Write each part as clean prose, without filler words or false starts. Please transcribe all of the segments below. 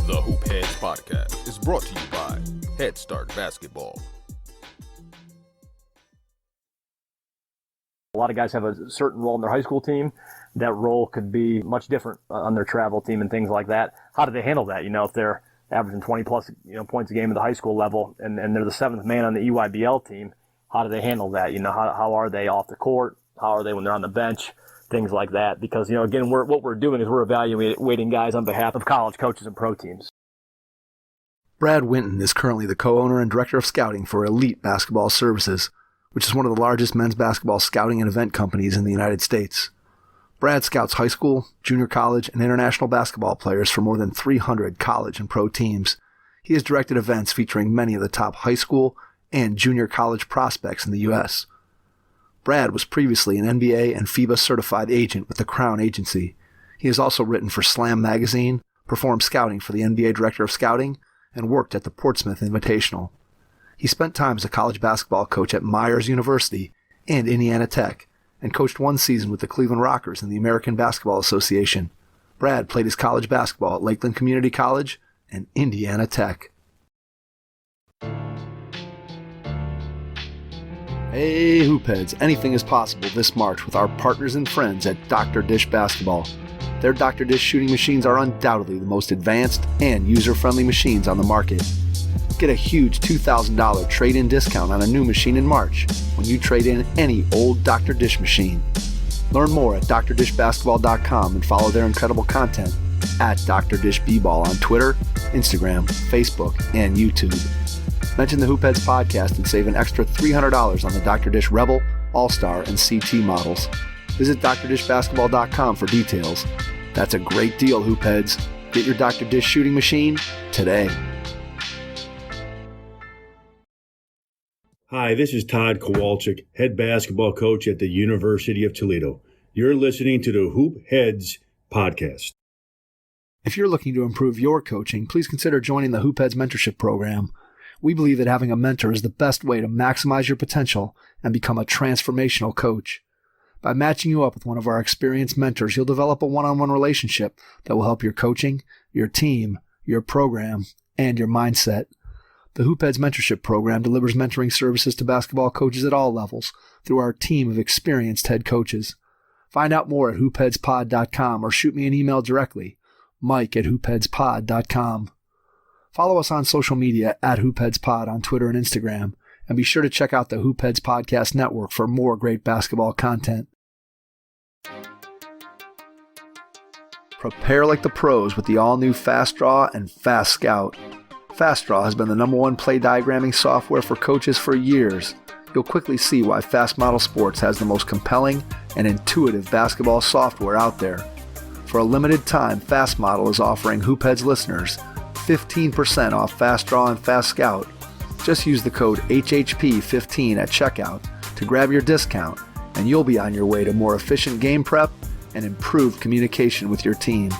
The Hoop Heads Podcast is brought to you by Head Start Basketball. A lot of guys have a certain role in their high school team. That role could be much different on their travel team and things like that. How do they handle that? If they're averaging 20 plus points a game at the high school level and they're the seventh man on the EYBL team, how do they handle that? How are they off the court? How are they when they're on the bench? Things like that. Because, again, what we're doing is we're evaluating guys on behalf of college coaches and pro teams. Brad Winton is currently the co-owner and director of scouting for Elite Basketball Services, which is one of the largest men's basketball scouting and event companies in the United States. Brad scouts high school, junior college, and international basketball players for more than 300 college and pro teams. He has directed events featuring many of the top high school and junior college prospects in the U.S. Brad was previously an NBA and FIBA certified agent with the Crowne Agency. He has also written for Slam Magazine, performed scouting for the NBA Director of Scouting, and worked at the Portsmouth Invitational. He spent time as a college basketball coach at Myers University and Indiana Tech, and coached one season with the Cleveland Rockers in the American Basketball Association. Brad played his college basketball at Lakeland Community College and Indiana Tech. Hey Hoopheads, anything is possible this March with our partners and friends at Dr. Dish Basketball. Their Dr. Dish shooting machines are undoubtedly the most advanced and user-friendly machines on the market. Get a huge $2,000 trade-in discount on a new machine in March when you trade in any old Dr. Dish machine. Learn more at drdishbasketball.com and follow their incredible content at Dr. Dish B-Ball on Twitter, Instagram, Facebook, and YouTube. Mention the Hoopheads podcast and save an extra $300 on the Dr. Dish Rebel, All-Star, and CT models. Visit drdishbasketball.com for details. That's a great deal, Hoopheads. Get your Dr. Dish shooting machine today. Hi, this is Todd Kowalczyk, head basketball coach at the University of Toledo. You're listening to the Hoop Heads podcast. If you're looking to improve your coaching, please consider joining the Hoop Heads Mentorship Program. We believe that having a mentor is the best way to maximize your potential and become a transformational coach. By matching you up with one of our experienced mentors, you'll develop a one-on-one relationship that will help your coaching, your team, your program, and your mindset. The Hoopheads Mentorship Program delivers mentoring services to basketball coaches at all levels through our team of experienced head coaches. Find out more at hoopheadspod.com or shoot me an email directly, mike@hoopheadspod.com. Follow us on social media at hoopheadspod on Twitter and Instagram, and be sure to check out the Hoopheads Podcast Network for more great basketball content. Prepare like the pros with the all-new Fast Draw and Fast Scout. Fast Draw has been the #1 play diagramming software for coaches for years. You'll quickly see why Fast Model Sports has the most compelling and intuitive basketball software out there. For a limited time, Fast Model is offering Hoopheads listeners 15% off Fast Draw and Fast Scout. Just use the code HHP15 at checkout to grab your discount, and you'll be on your way to more efficient game prep and improved communication with your team.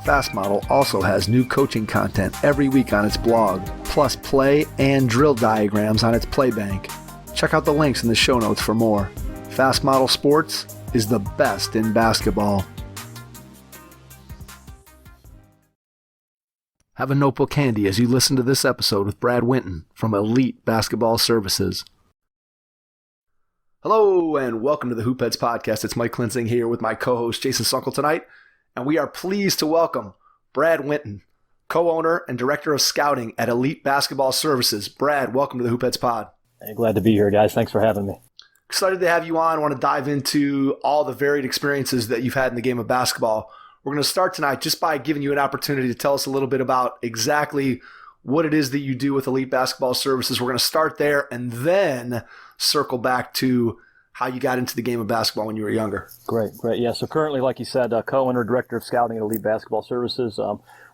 Fast Model also has new coaching content every week on its blog, plus play and drill diagrams on its play bank. Check out the links in the show notes for more. Fast Model Sports is the best in basketball. Have a notebook handy as you listen to this episode with Brad Winton from Elite Basketball Services. Hello and welcome to the Hoopheads Podcast. It's Mike Klinsing here with my co-host Jason Sunkel tonight, and we are pleased to welcome Brad Winton, co-owner and director of scouting at Elite Basketball Services. Brad, welcome to the Hoopheads Pod. Hey, glad to be here, guys. Thanks for having me. Excited to have you on. I want to dive into all the varied experiences that you've had in the game of basketball. We're going to start tonight just by giving you an opportunity to tell us a little bit about exactly what it is that you do with Elite Basketball Services. We're going to start there and then circle back to how you got into the game of basketball when you were younger. Great. Yeah, so currently, like you said, co-owner, director of scouting at Elite Basketball Services.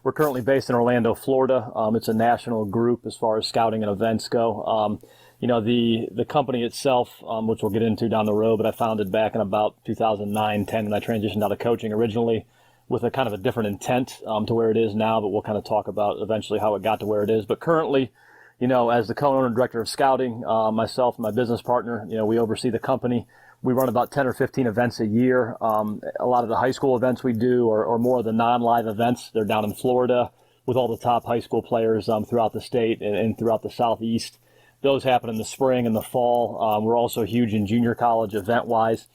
We're currently based in Orlando, Florida. It's a national group as far as scouting and events go. The company itself, which we'll get into down the road, but I founded back in about 2009-10 when I transitioned out of coaching originally. with a kind of a different intent to where it is now, but we'll kind of talk about eventually how it got to where it is. But currently, as the co-owner and director of scouting, myself and my business partner, we oversee the company. We run about 10 or 15 events a year. A lot of the high school events we do or more of the non-live events, they're down in Florida with all the top high school players throughout the state and throughout the Southeast. Those happen in the spring and the fall. We're also huge in junior college event-wise.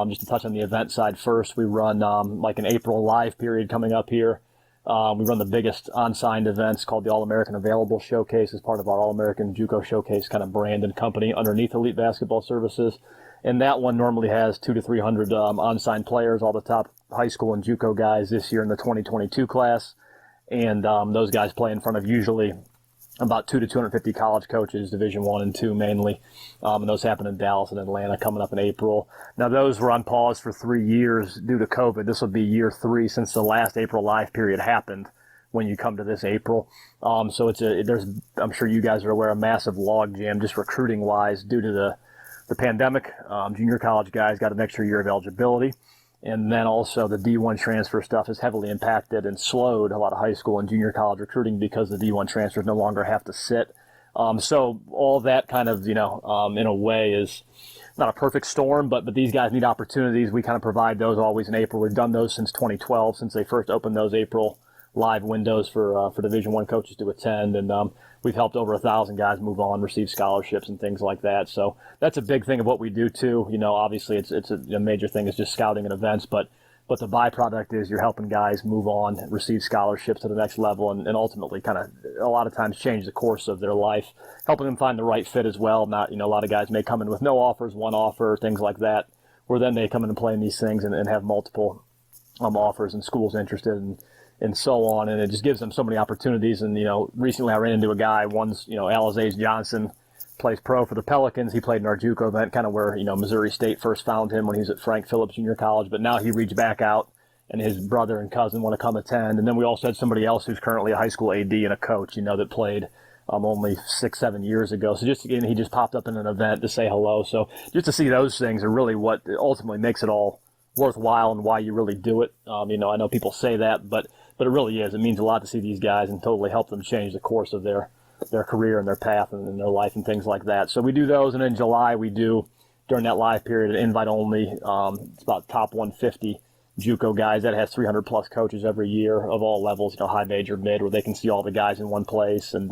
Just to touch on the event side first, we run like an April live period coming up here. We run the biggest unsigned events called the All-American Available Showcase as part of our All-American JUCO Showcase kind of brand and company underneath Elite Basketball Services. And that one normally has 200 to 300 unsigned players, all the top high school and JUCO guys this year in the 2022 class. And those guys play in front of usually about 200 to 250 college coaches, Division I and II mainly. And those happen in Dallas and Atlanta coming up in April. Now, those were on pause for 3 years due to COVID. This will be year 3 since the last April live period happened when you come to this April. So there's, I'm sure you guys are aware, a massive log jam just recruiting-wise due to the pandemic. Junior college guys got an extra year of eligibility. And then also the D1 transfer stuff has heavily impacted and slowed a lot of high school and junior college recruiting because the D1 transfers no longer have to sit. So all that kind of, in a way is not a perfect storm, but these guys need opportunities. We kind of provide those always in April. We've done those since 2012, since they first opened those April live windows for Division I coaches to attend. And we've helped over 1,000 guys move on, receive scholarships and things like that. So that's a big thing of what we do too. Obviously it's a major thing is just scouting and events, but the byproduct is you're helping guys move on, receive scholarships to the next level, and ultimately kind of a lot of times change the course of their life, helping them find the right fit as well. Not, a lot of guys may come in with no offers, one offer, things like that, where then they come in and play in these things and have multiple offers and schools interested and so on, and it just gives them so many opportunities. And recently I ran into a guy. One's Alizé Johnson, plays pro for the Pelicans. He played in our JUCO event, kind of where Missouri State first found him when he was at Frank Phillips Junior College. But now he reached back out, and his brother and cousin want to come attend. And then we also had somebody else who's currently a high school AD and a coach, that played only 6-7 years ago. So he just popped up in an event to say hello. So just to see those things are really what ultimately makes it all worthwhile and why you really do it. I know people say that, but it really is. It means a lot to see these guys and totally help them change the course of their career and their path and their life and things like that. So we do those, and in July we do, during that live period, invite only. It's about top 150 JUCO guys. That has 300 plus coaches every year of all levels, high, major, mid, where they can see all the guys in one place. And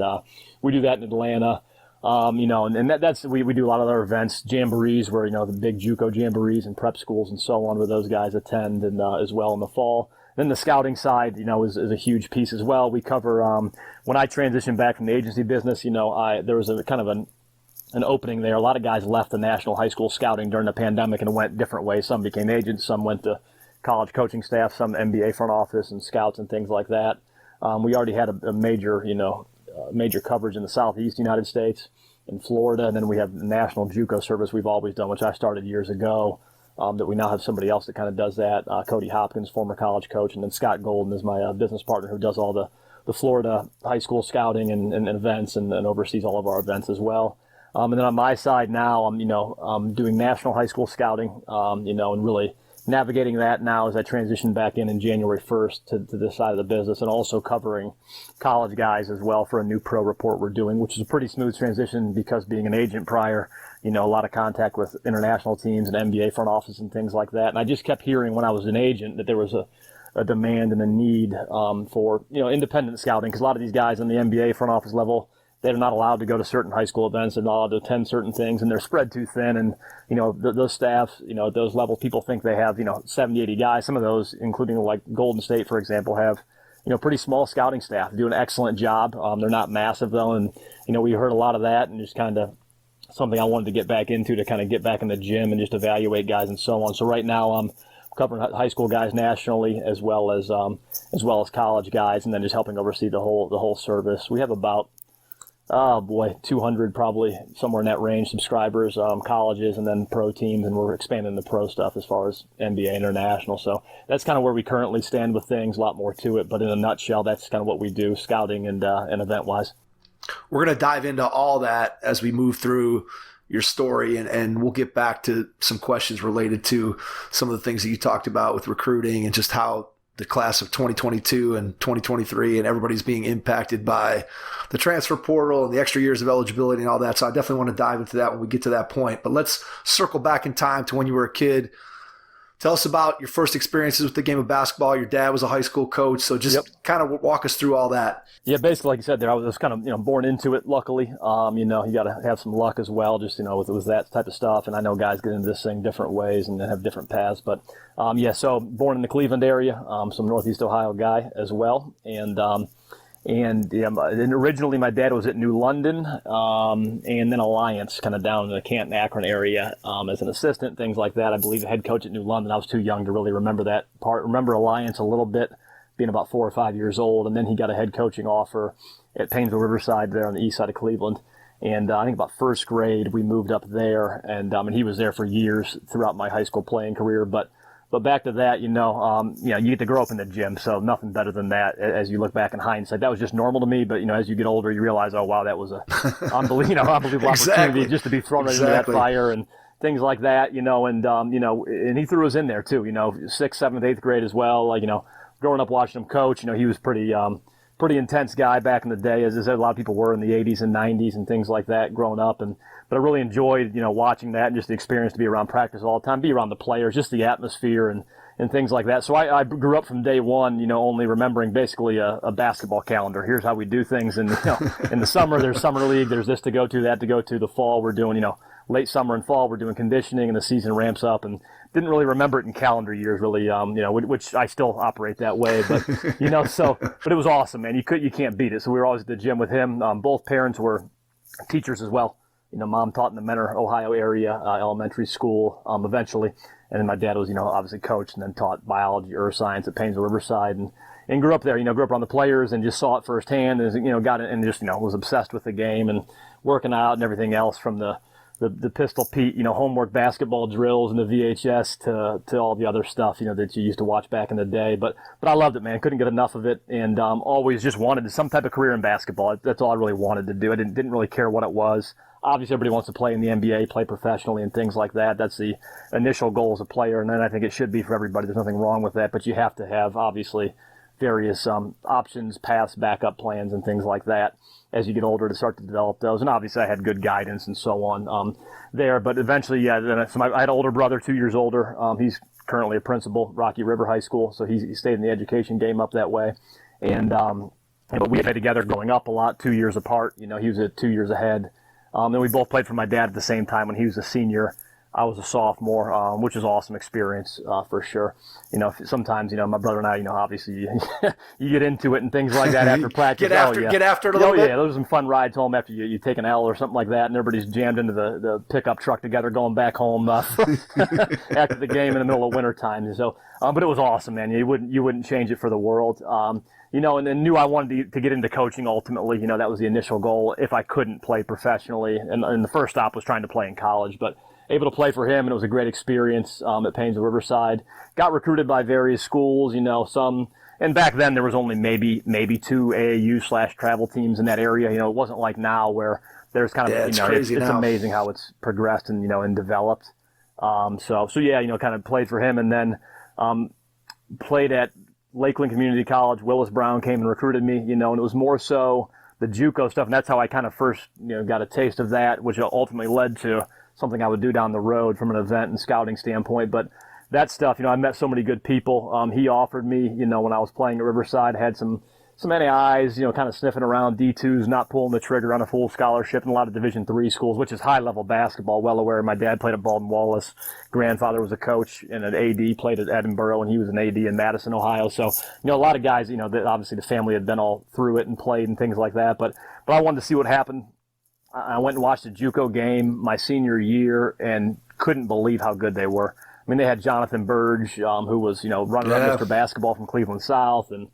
we do that in Atlanta. And that's we do a lot of other events, jamborees, where the big JUCO jamborees and prep schools and so on, where those guys attend, and as well in the fall. Then the scouting side, is a huge piece as well. We cover, when I transitioned back from the agency business, there was a kind of an opening there. A lot of guys left the national high school scouting during the pandemic and went different ways. Some became agents, some went to college coaching staff, some NBA front office and scouts and things like that. We already had a major, major coverage in the Southeast United States, in Florida, and then we have the national JUCO service we've always done, which I started years ago. That we now have somebody else that kind of does that. Cody Hopkins, former college coach, and then Scott Golden is my business partner who does all the Florida high school scouting and events and oversees all of our events as well. And then on my side now, I'm doing national high school scouting, and really navigating that now as I transition back in January 1st to this side of the business, and also covering college guys as well for a new pro report we're doing, which is a pretty smooth transition because being an agent prior, a lot of contact with international teams and NBA front office and things like that. And I just kept hearing when I was an agent that there was a demand and a need for, independent scouting, because a lot of these guys on the NBA front office level, they're not allowed to go to certain high school events. They're not allowed to attend certain things, and they're spread too thin. And, those staffs, at those levels, people think they have, 70, 80 guys. Some of those, including like Golden State, for example, have, pretty small scouting staff, do an excellent job. They're not massive though. And, we heard a lot of that, and just kind of something I wanted to get back into, to kind of get back in the gym and just evaluate guys and so on. So right now I'm covering high school guys nationally, as well as college guys, and then just helping oversee the whole service. We have about 200, probably somewhere in that range, subscribers, colleges, and then pro teams, and we're expanding the pro stuff as far as NBA international. So that's kind of where we currently stand with things. A lot more to it, but in a nutshell, that's kind of what we do, scouting and event wise. We're going to dive into all that as we move through your story, and we'll get back to some questions related to some of the things that you talked about with recruiting and just how the class of 2022 and 2023, and everybody's being impacted by the transfer portal and the extra years of eligibility and all that. So I definitely want to dive into that when we get to that point. But let's circle back in time to when you were a kid. Tell us about your first experiences with the game of basketball. Your dad was a high school coach, so just kind of walk us through all that. Yeah, basically, like you said there, I was kind of, born into it, luckily. You got to have some luck as well, just, with that type of stuff. And I know guys get into this thing different ways and have different paths. But, so born in the Cleveland area, some Northeast Ohio guy as well. And originally my dad was at New London and then Alliance, kind of down in the Canton, Akron area as an assistant, things like that. I believe the head coach at New London. I was too young to really remember that part. Remember Alliance a little bit, being about 4 or 5 years old, and then he got a head coaching offer at Painesville Riverside there on the east side of Cleveland. And I think about first grade we moved up there, and he was there for years throughout my high school playing career. But back to that, you get to grow up in the gym, so nothing better than that. As you look back in hindsight, that was just normal to me. But as you get older, you realize, oh wow, that was a unbelievable opportunity just to be thrown right into that fire and things like that. And he threw us in there too. 6th, 7th, 8th grade as well. Growing up watching him coach, he was pretty intense guy back in the day, as a lot of people were in the 80s and 90s and things like that growing up. But I really enjoyed, watching that and just the experience to be around practice all the time, be around the players, just the atmosphere and things like that. So I grew up from day one, only remembering basically a basketball calendar. Here's how we do things. And, in the summer, there's summer league, there's this to go to, that to go to. The fall, we're doing, late summer and fall, we're doing conditioning, and the season ramps up. And didn't really remember it in calendar years, really, which I still operate that way. But, but it was awesome, man. You can't beat it. So we were always at the gym with him. Both parents were teachers as well. Mom taught in the Mentor, Ohio area, elementary school, eventually. And then my dad was, obviously coached and then taught biology, earth science at Painesville Riverside and grew up there, grew up around the players and just saw it firsthand and, got it and just, was obsessed with the game and working out and everything else from the Pistol Pete, homework basketball drills and the VHS to all the other stuff, that you used to watch back in the day. But I loved it, man. Couldn't get enough of it, and always just wanted some type of career in basketball. That's all I really wanted to do. I didn't really care what it was. Obviously, everybody wants to play in the NBA, play professionally, and things like that. That's the initial goal as a player, and then I think it should be for everybody. There's nothing wrong with that, but you have to have, obviously, various options, paths, backup plans, and things like that as you get older to start to develop those. And obviously, I had good guidance and so on there. But eventually, I had an older brother, 2 years older. He's currently a principal, Rocky River High School, so he stayed in the education game up that way. And but we played together growing up a lot, 2 years apart. He was 2 years ahead. Then we both played for my dad at the same time when he was a senior. I was a sophomore, which was an awesome experience for sure. Sometimes, my brother and I, obviously you get into it and things like that after practice. Get after it a little bit. Yeah, those are some fun rides home after you take an L or something like that, and everybody's jammed into the pickup truck together going back home after the game in the middle of winter time. So, but it was awesome, man. You wouldn't change it for the world. And then knew I wanted to get into coaching ultimately. That was the initial goal if I couldn't play professionally. And the first stop was trying to play in college, but able to play for him, and it was a great experience at Painesville Riverside. Got recruited by various schools, some, and back then there was only maybe 2 AAU/travel teams in that area. It wasn't like now where there's kind of, it's amazing how it's progressed and, and developed. So kind of played for him, and then played at Lakeland Community College. Willis Brown came and recruited me, and it was more so the JUCO stuff, and that's how I kind of first, got a taste of that, which ultimately led to something I would do down the road from an event and scouting standpoint. But that stuff, I met so many good people. He offered me, when I was playing at Riverside, had some NAIs, kind of sniffing around D2s, not pulling the trigger on a full scholarship in a lot of Division III schools, which is high-level basketball, well aware. My dad played at Baldwin Wallace. Grandfather was a coach and an AD, played at Edinboro, and he was an AD in Madison, Ohio. So, a lot of guys, that obviously the family had been all through it and played and things like that. But I wanted to see what happened. I went and watched a JUCO game my senior year and couldn't believe how good they were. I mean, they had Jonathan Burge, who was, running around Mr. Basketball from Cleveland South, and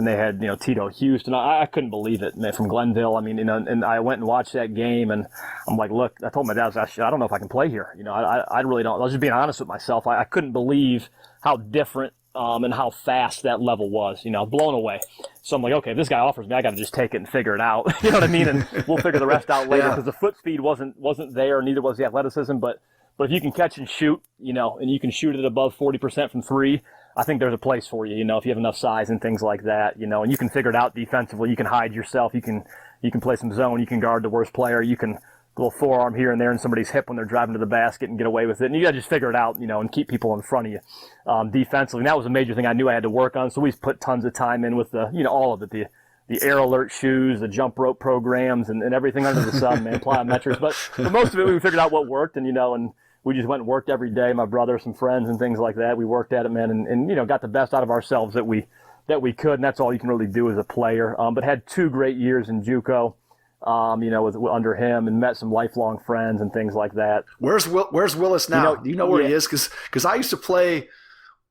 they had, Tito Houston. I couldn't believe it, man, from Glenville. I mean, and I went and watched that game, and I'm like, look, I told my dad, I don't know if I can play here. I really don't. I was just being honest with myself. I couldn't believe how different and how fast that level was, blown away. So I'm like, okay, if this guy offers me, I got to just take it and figure it out. You know what I mean? And we'll figure the rest out later, because the foot speed wasn't there, neither was the athleticism. But if you can catch and shoot, and you can shoot it above 40% from three, I think there's a place for you, if you have enough size and things like that, and you can figure it out defensively. You can hide yourself. You can play some zone. You can guard the worst player. You can a little forearm here and there in somebody's hip when they're driving to the basket and get away with it. And you got to just figure it out, and keep people in front of you defensively. And that was a major thing I knew I had to work on. So we put tons of time in with the, all of it, the air alert shoes, the jump rope programs, and everything under the sun, man, plyometrics. But for most of it, we figured out what worked, and we just went and worked every day. My brother, some friends, and things like that. We worked at it, man, and got the best out of ourselves that we could. And that's all you can really do as a player. But had 2 great years in JUCO. With under him, and met some lifelong friends and things like that. Where's Willis now? Do you know where he is? Because I used to play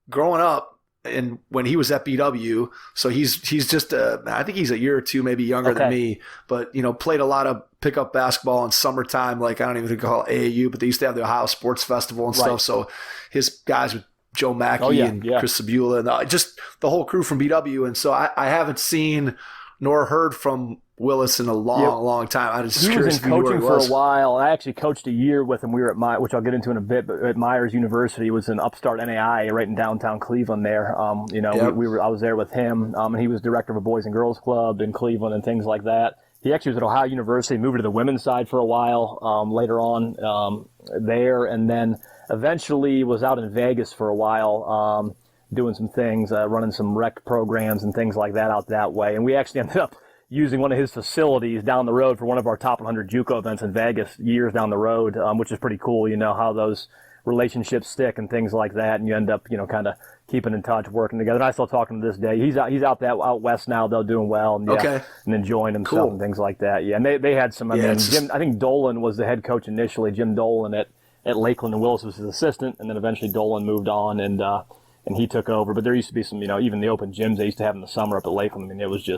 growing up, and when he was at BW, so he's just I think he's a year or two maybe younger than me, but played a lot of pickup basketball in summertime, like I don't even call it AAU, but they used to have the Ohio Sports Festival and stuff. So his guys with Joe Mackey and Chris Sabula and just the whole crew from BW, and so I haven't seen nor heard from Willis in a long time. I was just curious if you knew where he was. He was in coaching for a while. I actually coached a year with him. We were at which I'll get into in a bit, but at Myers University. It was an upstart NAI right in downtown Cleveland there. I was there with him, and he was director of a Boys and Girls Club in Cleveland and things like that. He actually was at Ohio University, moved to the women's side for a while later on there, and then eventually was out in Vegas for a while doing some things, running some rec programs and things like that out that way. And we actually ended up using one of his facilities down the road for one of our top 100 JUCO events in Vegas years down the road, which is pretty cool, how those relationships stick and things like that. And you end up, kind of keeping in touch, working together. And I still talk to him to this day. He's out west now, though, doing well and, and enjoying himself and things like that. Yeah, and they had some, Jim, I think Dolan was the head coach initially, Jim Dolan at Lakeland, and Willis was his assistant. And then eventually Dolan moved on and he took over. But there used to be some, even the open gyms they used to have in the summer up at Lakeland. I mean,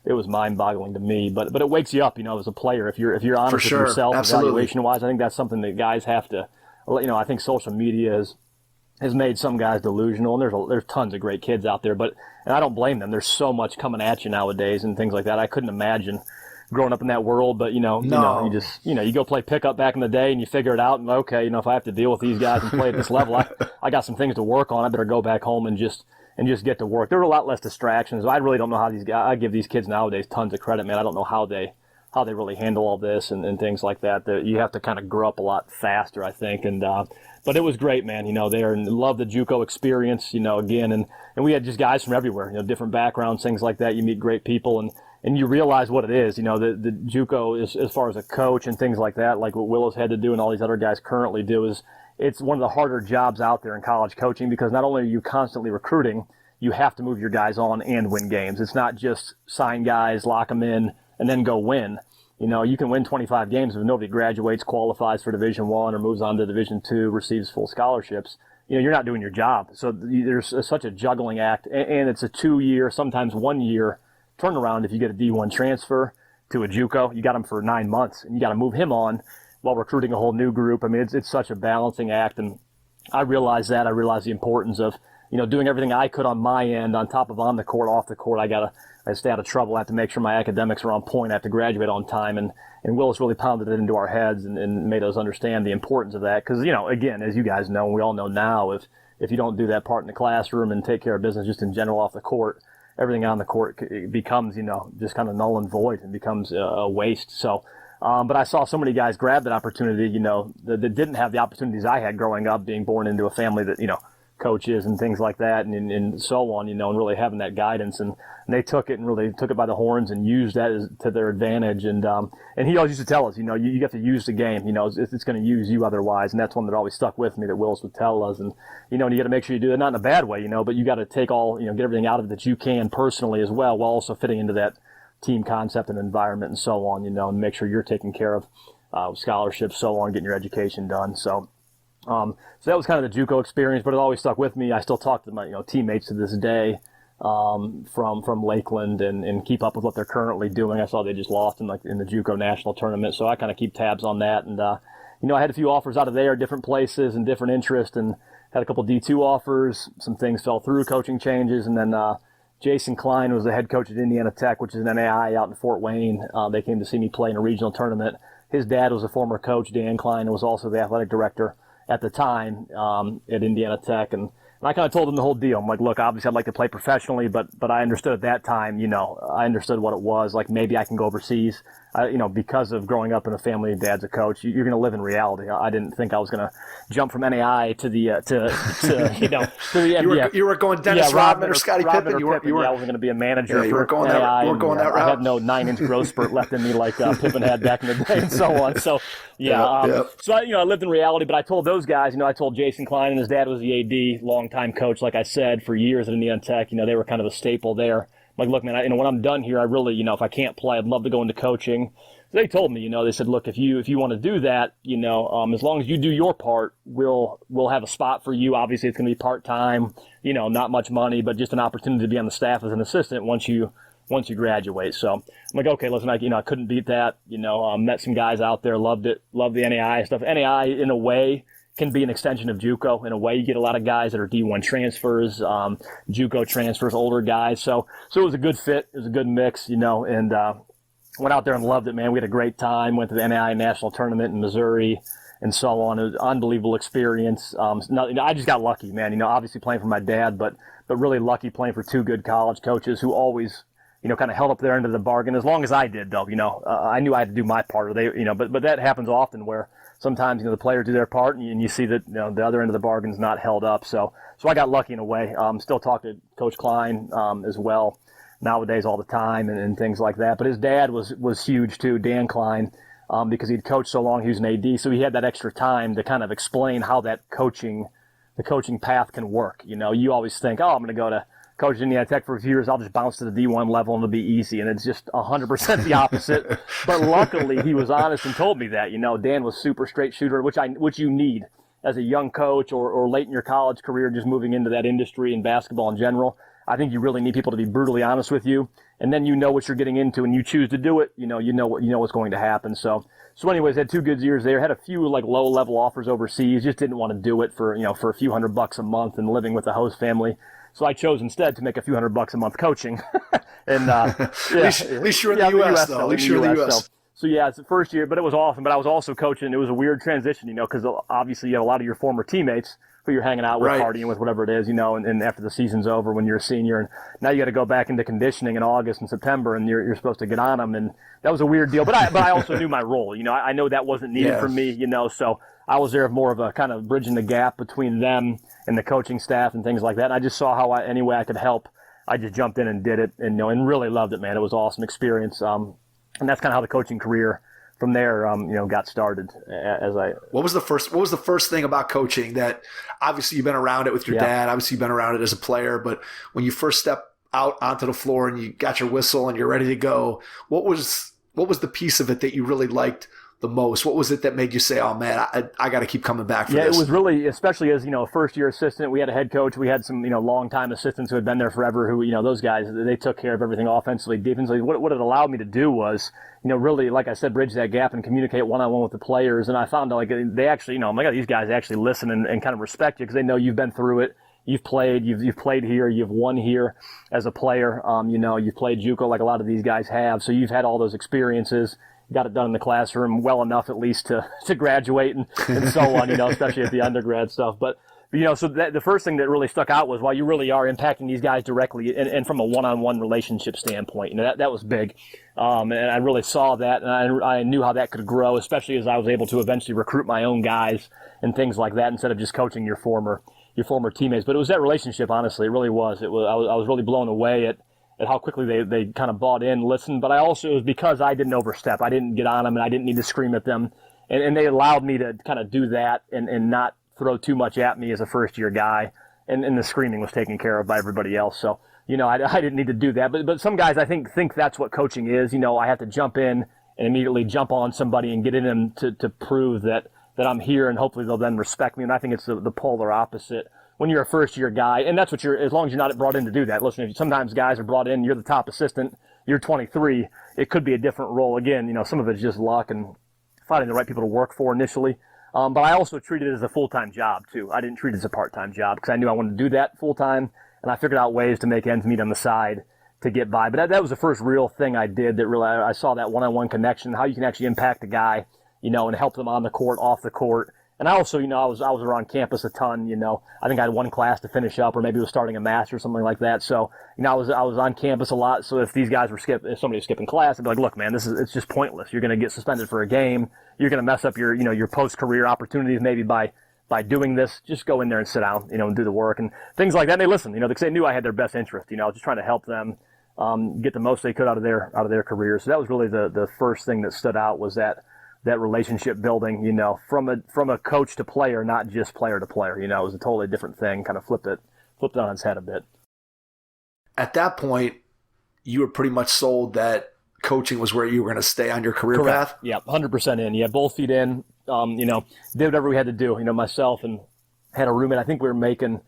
it was mind-boggling to me, but it wakes you up, as a player. If you're honest with yourself, evaluation-wise, I think that's something that guys have to. I think social media has made some guys delusional, and there's tons of great kids out there, and I don't blame them. There's so much coming at you nowadays and things like that. I couldn't imagine growing up in that world, but you go play pickup back in the day and you figure it out, and okay, if I have to deal with these guys and play at this level, I got some things to work on. I better go back home and just get to work. There were a lot less distractions. I really don't know how these guys, I give these kids nowadays tons of credit, man. I don't know how they really handle all this and things like that. You have to kind of grow up a lot faster, I think. And, but it was great, man, there, and love the JUCO experience, again. And we had just guys from everywhere, different backgrounds, things like that. You meet great people and you realize what it is, the JUCO is, as far as a coach and things like that, like what Willis had to do and all these other guys currently do is, it's one of the harder jobs out there in college coaching because not only are you constantly recruiting, you have to move your guys on and win games. It's not just sign guys, lock them in, and then go win. You can win 25 games if nobody graduates, qualifies for Division I, or moves on to Division II, receives full scholarships. You're not doing your job. So there's such a juggling act, and it's a 2-year, sometimes 1-year turnaround if you get a D1 transfer to a JUCO. You got him for 9 months, and you got to move him on while recruiting a whole new group. I mean, it's such a balancing act, and I realize that. I realize the importance of, doing everything I could on my end, on top of on the court, off the court. I stay out of trouble. I have to make sure my academics are on point. I have to graduate on time, and Willis really pounded it into our heads and made us understand the importance of that. Because, again, as you guys know, and we all know now, if you don't do that part in the classroom and take care of business just in general off the court, everything on the court becomes, just kind of null and void and becomes a waste. So, but I saw so many guys grab that opportunity, that didn't have the opportunities I had growing up, being born into a family that, coaches and things like that and so on, and really having that guidance. And they took it and really took it by the horns and used that to their advantage. And he always used to tell us, you have to use the game, it's going to use you otherwise. And that's one that always stuck with me that Willis would tell us. And, you got to make sure you do it, not in a bad way, but you got to take all, get everything out of it that you can personally as well, while also fitting into that team concept and environment and so on, and make sure you're taking care of scholarships, so on, getting your education done. So that was kind of the JUCO experience, but it always stuck with me. I still talk to my teammates to this day from Lakeland and keep up with what they're currently doing. I saw they just lost in the JUCO national tournament, so I kind of keep tabs on that. And I had a few offers out of there, different places and different interests, and had a couple D2 offers. Some things fell through, coaching changes, and then Jason Klein was the head coach at Indiana Tech, which is an NAI out in Fort Wayne. They came to see me play in a regional tournament. His dad was a former coach, Dan Klein, and was also the athletic director at the time at Indiana Tech, and And I kind of told him the whole deal. I'm like, look, obviously I'd like to play professionally, but I understood at that time, I understood what it was. Like, maybe I can go overseas. Because of growing up in a family, dad's a coach, you're going to live in reality. I didn't think I was going to jump from NAI to the to the NBA. You were going Dennis Rodman or Scottie Pippen. I wasn't going to be a manager. You were going NAI, that route. I had no 9-inch growth spurt left in me like Pippen had back in the day, and so on. So So I lived in reality. But I told those guys, I told Jason Klein, and his dad was the AD, longtime coach, like I said, for years at Indiana Tech. They were kind of a staple there. I'm like, look, man, when I'm done here, I really, if I can't play, I'd love to go into coaching. So they told me, they said, look, if you want to do that, as long as you do your part, we'll have a spot for you. Obviously, it's going to be part-time, not much money, but just an opportunity to be on the staff as an assistant once you graduate. So I'm like, okay, listen, I couldn't beat that. Met some guys out there, loved it, loved the NAI stuff. NAI, in a way, can be an extension of JUCO. In a way, you get a lot of guys that are D1 transfers, JUCO transfers, older guys. So it was a good fit. It was a good mix, and went out there and loved it, man. We had a great time. Went to the NAI National Tournament in Missouri and so on. It was an unbelievable experience. I just got lucky, man. Obviously playing for my dad, but really lucky playing for two good college coaches who always kind of held up their end of the bargain, as long as I did, though. I knew I had to do my part. Or they, but that happens often where sometimes the players do their part, and you see that the other end of the bargain's not held up. So I got lucky in a way. Still talk to Coach Klein as well nowadays all the time and things like that. But his dad was huge too, Dan Klein, because he'd coached so long. He was an AD, so he had that extra time to kind of explain how the coaching path can work. You always think, I'm going to go to coach at Indiana Tech for a few years, I'll just bounce to the D1 level and it'll be easy. And it's just 100% the opposite. But luckily, he was honest and told me that. Dan was super straight shooter, which you need as a young coach or late in your college career, just moving into that industry and basketball in general. I think you really need people to be brutally honest with you, and then you know what you're getting into, and you choose to do it. You know what's going to happen. So anyways, had 2 good years there. Had a few low level offers overseas. Just didn't want to do it for a few $100 a month and living with a host family. So I chose instead to make a few $100 a month coaching. And at least you're in the U.S. though. At least you're in the U.S. So it's the first year, but it was awesome. But I was also coaching. It was a weird transition, because obviously you have a lot of your former teammates who you're hanging out with, right, partying with, whatever it is, and after the season's over when you're a senior, and now you got to go back into conditioning in August and September, and you're supposed to get on them, and that was a weird deal. But I also knew my role. I know that wasn't needed for me. So I was there more of a kind of bridging the gap between them and the coaching staff and things like that. And I just saw how any way I could help, I just jumped in and did it, and and really loved it, man. It was an awesome experience. And that's kind of how the coaching career from there, got started. What was the first thing about coaching that, obviously you've been around it with your dad, obviously you've been around it as a player, but when you first stepped out onto the floor and you got your whistle and you're ready to go, what was the piece of it that you really liked the most? What was it that made you say, oh man, I got to keep coming back for this? Yeah, it was really, especially as, a first-year assistant, we had a head coach, we had some, long-time assistants who had been there forever who, those guys, they took care of everything offensively, defensively. What it allowed me to do was, really, like I said, bridge that gap and communicate one-on-one with the players. And I found they actually, oh my God, these guys actually listen and kind of respect you because they know you've been through it. You've played here, you've won here as a player. You've played JUCO like a lot of these guys have. So you've had all those experiences. Got it done in the classroom well enough at least to graduate and so on, especially at the undergrad stuff. But so the first thing that really stuck out was, while you really are impacting these guys directly and from a one-on-one relationship standpoint, that was big. And I really saw that, and I knew how that could grow, especially as I was able to eventually recruit my own guys and things like that instead of just coaching your former teammates. But it was that relationship, honestly. It really was. I was really blown away at how quickly they kind of bought in, listened. But it was because I didn't overstep. I didn't get on them, and I didn't need to scream at them. And they allowed me to kind of do that and not throw too much at me as a first-year guy. And the screaming was taken care of by everybody else. So, I didn't need to do that. But some guys, I think that's what coaching is. I have to jump in and immediately jump on somebody and get in them to prove that I'm here, and hopefully they'll then respect me. And I think it's the polar opposite when you're a first-year guy, and that's what as long as you're not brought in to do that. Listen, sometimes guys are brought in, you're the top assistant, you're 23, it could be a different role. Again, some of it's just luck and finding the right people to work for initially. But I also treated it as a full-time job, too. I didn't treat it as a part-time job because I knew I wanted to do that full-time, and I figured out ways to make ends meet on the side to get by. But that was the first real thing I did that really, I saw that one-on-one connection, how you can actually impact a guy, and help them on the court, off the court, And I also, I was around campus a ton, I think I had one class to finish up, or maybe was starting a master or something like that. So, I was on campus a lot. So if these guys were if somebody was skipping class, I'd be like, look, man, it's just pointless. You're going to get suspended for a game. You're going to mess up your post-career opportunities maybe by doing this. Just go in there and sit down, and do the work and things like that. And they listened, because they knew I had their best interest. I was just trying to help them get the most they could out of their careers. So that was really the first thing that stood out, was that relationship building, from a coach to player, not just player to player. It was a totally different thing. Kind of flipped it on its head a bit. At that point, you were pretty much sold that coaching was where you were going to stay on your career path? Yeah, 100% in. Yeah, both feet in. Did whatever we had to do. Myself, and had a roommate. I think we were making,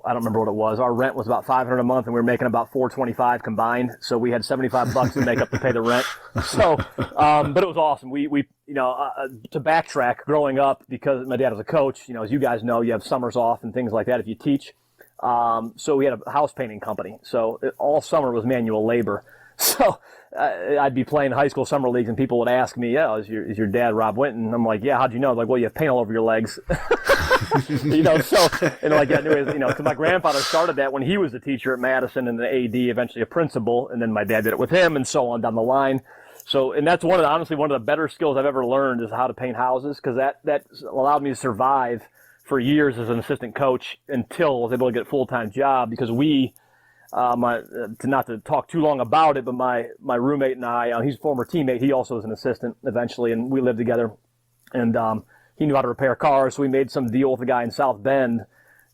I don't remember what it was. Our rent was about $500 a month, and we were making about $425 combined. So we had $75 to make up to pay the rent. So, but it was awesome. We to backtrack, growing up, because my dad was a coach, as you guys know, you have summers off and things like that if you teach. So we had a house painting company. So all summer was manual labor. So I'd be playing high school summer leagues, and people would ask me, "Yeah, is your dad Rob Winton?" And I'm like, "Yeah, how'd you know?" Like, "Well, you have paint all over your legs." So, and like, I knew, because my grandfather started that when he was a teacher at Madison, and the AD, eventually a principal, and then my dad did it with him, and so on down the line. So, and that's honestly one of the better skills I've ever learned, is how to paint houses, because that allowed me to survive for years as an assistant coach until I was able to get a full-time job, because not to talk too long about it, but my roommate and I, he's a former teammate. He also was an assistant eventually, and we lived together. And he knew how to repair cars, so we made some deal with a guy in South Bend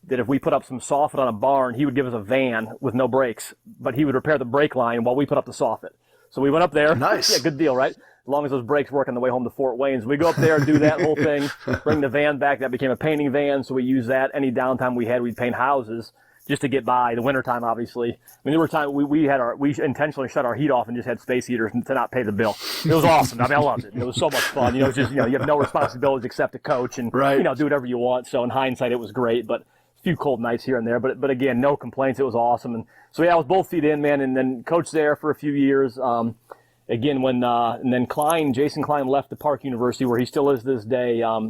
that if we put up some soffit on a barn, he would give us a van with no brakes, but he would repair the brake line while we put up the soffit. So we went up there. Nice. Yeah, good deal, right? As long as those brakes work on the way home to Fort Wayne. So we go up there and do that whole thing, bring the van back. That became a painting van, so we use that. Any downtime we had, we'd paint houses just to get by. The wintertime, obviously. I mean, there were times we intentionally shut our heat off and just had space heaters to not pay the bill. It was awesome. I mean, I loved it. It was so much fun. It's just, you have no responsibilities except to coach and, right. Do whatever you want. So in hindsight, it was great, but a few cold nights here and there. But again, no complaints. It was awesome. And so, yeah, I was both feet in, man, and then coached there for a few years. Again, and then Jason Klein left the Park University, where he still is to this day, a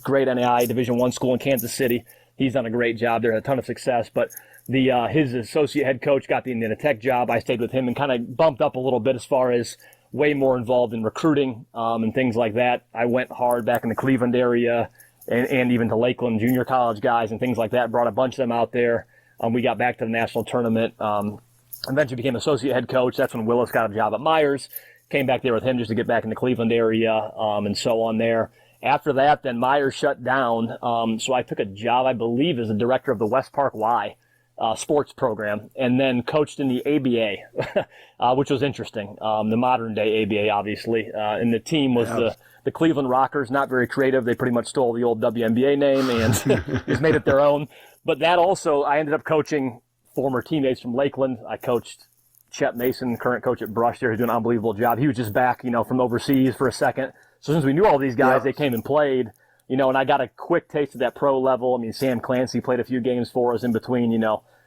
great NAI Division I school in Kansas City. He's done a great job there, had a ton of success, but his associate head coach got the Indiana Tech job. I stayed with him and kind of bumped up a little bit as far as way more involved in recruiting and things like that. I went hard back in the Cleveland area and even to Lakeland junior college guys and things like that, brought a bunch of them out there. We got back to the national tournament. Eventually became associate head coach. That's when Willis got a job at Myers. Came back there with him just to get back in the Cleveland area and so on there. After that, then Myers shut down. So I took a job, I believe, as the director of the West Park Y sports program, and then coached in the ABA, which was interesting. The modern day ABA, obviously. And the team was the Cleveland Rockers, not very creative. They pretty much stole the old WNBA name and just made it their own. But that also, I ended up coaching former teammates from Lakeland. I coached Chet Mason, current coach at Brush there, who's doing an unbelievable job. He was just back, from overseas for a second. So since we knew all these guys, they came and played, and I got a quick taste of that pro level. I mean, Sam Clancy played a few games for us in between,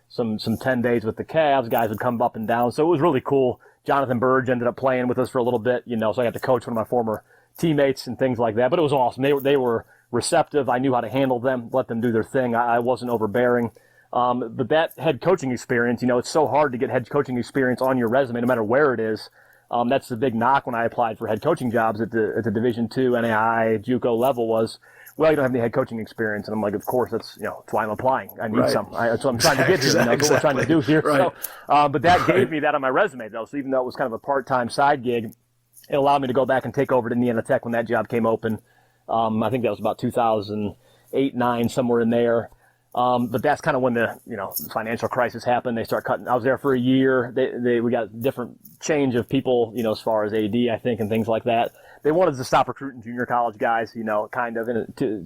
some 10 days with the Cavs. Guys would come up and down. So it was really cool. Jonathan Burge ended up playing with us for a little bit, so I got to coach one of my former teammates and things like that. But it was awesome. They were receptive. I knew how to handle them, let them do their thing. I wasn't overbearing. But that head coaching experience, it's so hard to get head coaching experience on your resume, no matter where it is. That's the big knock when I applied for head coaching jobs at the Division II, NAI, JUCO level was, well, you don't have any head coaching experience. And I'm like, of course, that's why I'm applying. I need some. That's what I'm trying to get here. That's what we're trying to do here. Right. So, but that gave me that on my resume, though. So even though it was kind of a part-time side gig, it allowed me to go back and take over to Indiana Tech when that job came open. I think that was about 2008, 9, somewhere in there. But that's kind of when the financial crisis happened. They start cutting. I was there for a year. We got different change of people, as far as AD, I think, and things like that. They wanted to stop recruiting junior college guys, kind of,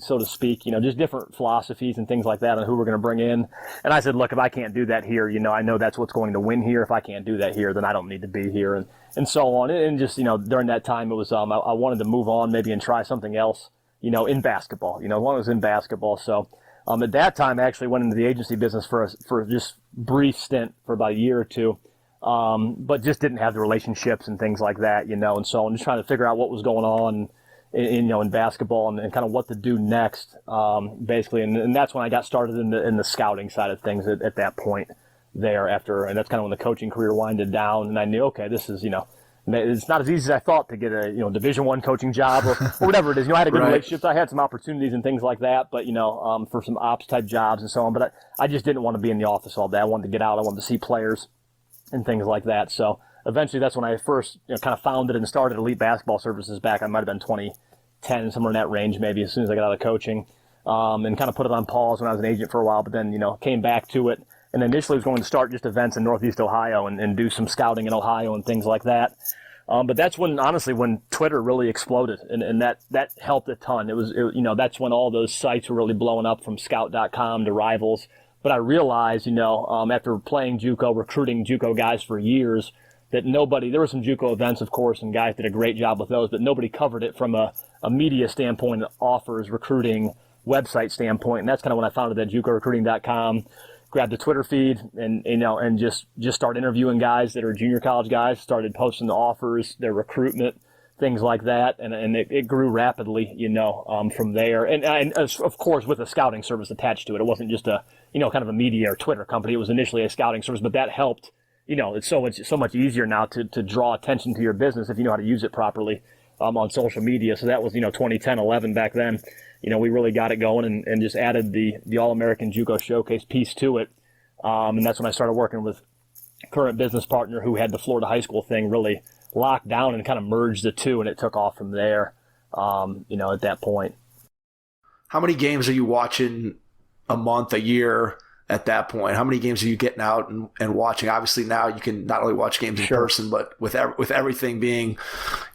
so to speak, just different philosophies and things like that on who we're going to bring in. And I said, look, if I can't do that here, I know that's what's going to win here. If I can't do that here, then I don't need to be here, and so on. And just, during that time, it was I wanted to move on maybe and try something else, in basketball. As long as in basketball, so. At that time, I actually went into the agency business for just brief stint for about a year or two, but just didn't have the relationships and things like that, and so I'm just trying to figure out what was going on. in basketball and kind of what to do next, basically. And that's when I got started in the scouting side of things at that point there and that's kind of when the coaching career winded down. And I knew, okay, this is, it's not as easy as I thought to get a, Division I coaching job or whatever it is. I had a good relationships. I had some opportunities and things like that, but, for some ops type jobs and so on. But I just didn't want to be in the office all day. I wanted to get out. I wanted to see players and things like that. So eventually that's when I first kind of founded and started Elite Basketball Services back. I might have been 2010, somewhere in that range maybe, as soon as I got out of coaching, and kind of put it on pause when I was an agent for a while, but then, came back to it. And initially was going to start just events in Northeast Ohio and do some scouting in Ohio and things like that. But that's when, honestly, when Twitter really exploded, and that helped a ton. That's when all those sites were really blowing up, from Scout.com to Rivals. But I realized, after playing JUCO, recruiting JUCO guys for years, that there were some JUCO events, of course, and guys did a great job with those, but nobody covered it from a media standpoint, offers, recruiting, website standpoint. And that's kind of when I founded that JUCOrecruiting.com. Grabbed the Twitter feed and just start interviewing guys that are junior college guys, started posting the offers, their recruitment, things like that. And it grew rapidly, from there. And of course, with a scouting service attached to it. It wasn't just a, kind of a media or Twitter company. It was initially a scouting service, but that helped. It's so much easier now to draw attention to your business if you know how to use it properly on social media. So that was, 2010, 11 back then. We really got it going and just added the All-American JUCO Showcase piece to it. And that's when I started working with current business partner who had the Florida high school thing really locked down and kind of merged the two, and it took off from there, at that point. How many games are you watching a month, a year at that point? How many games are you getting out and watching? Obviously now you can not only watch games in person, but with everything being,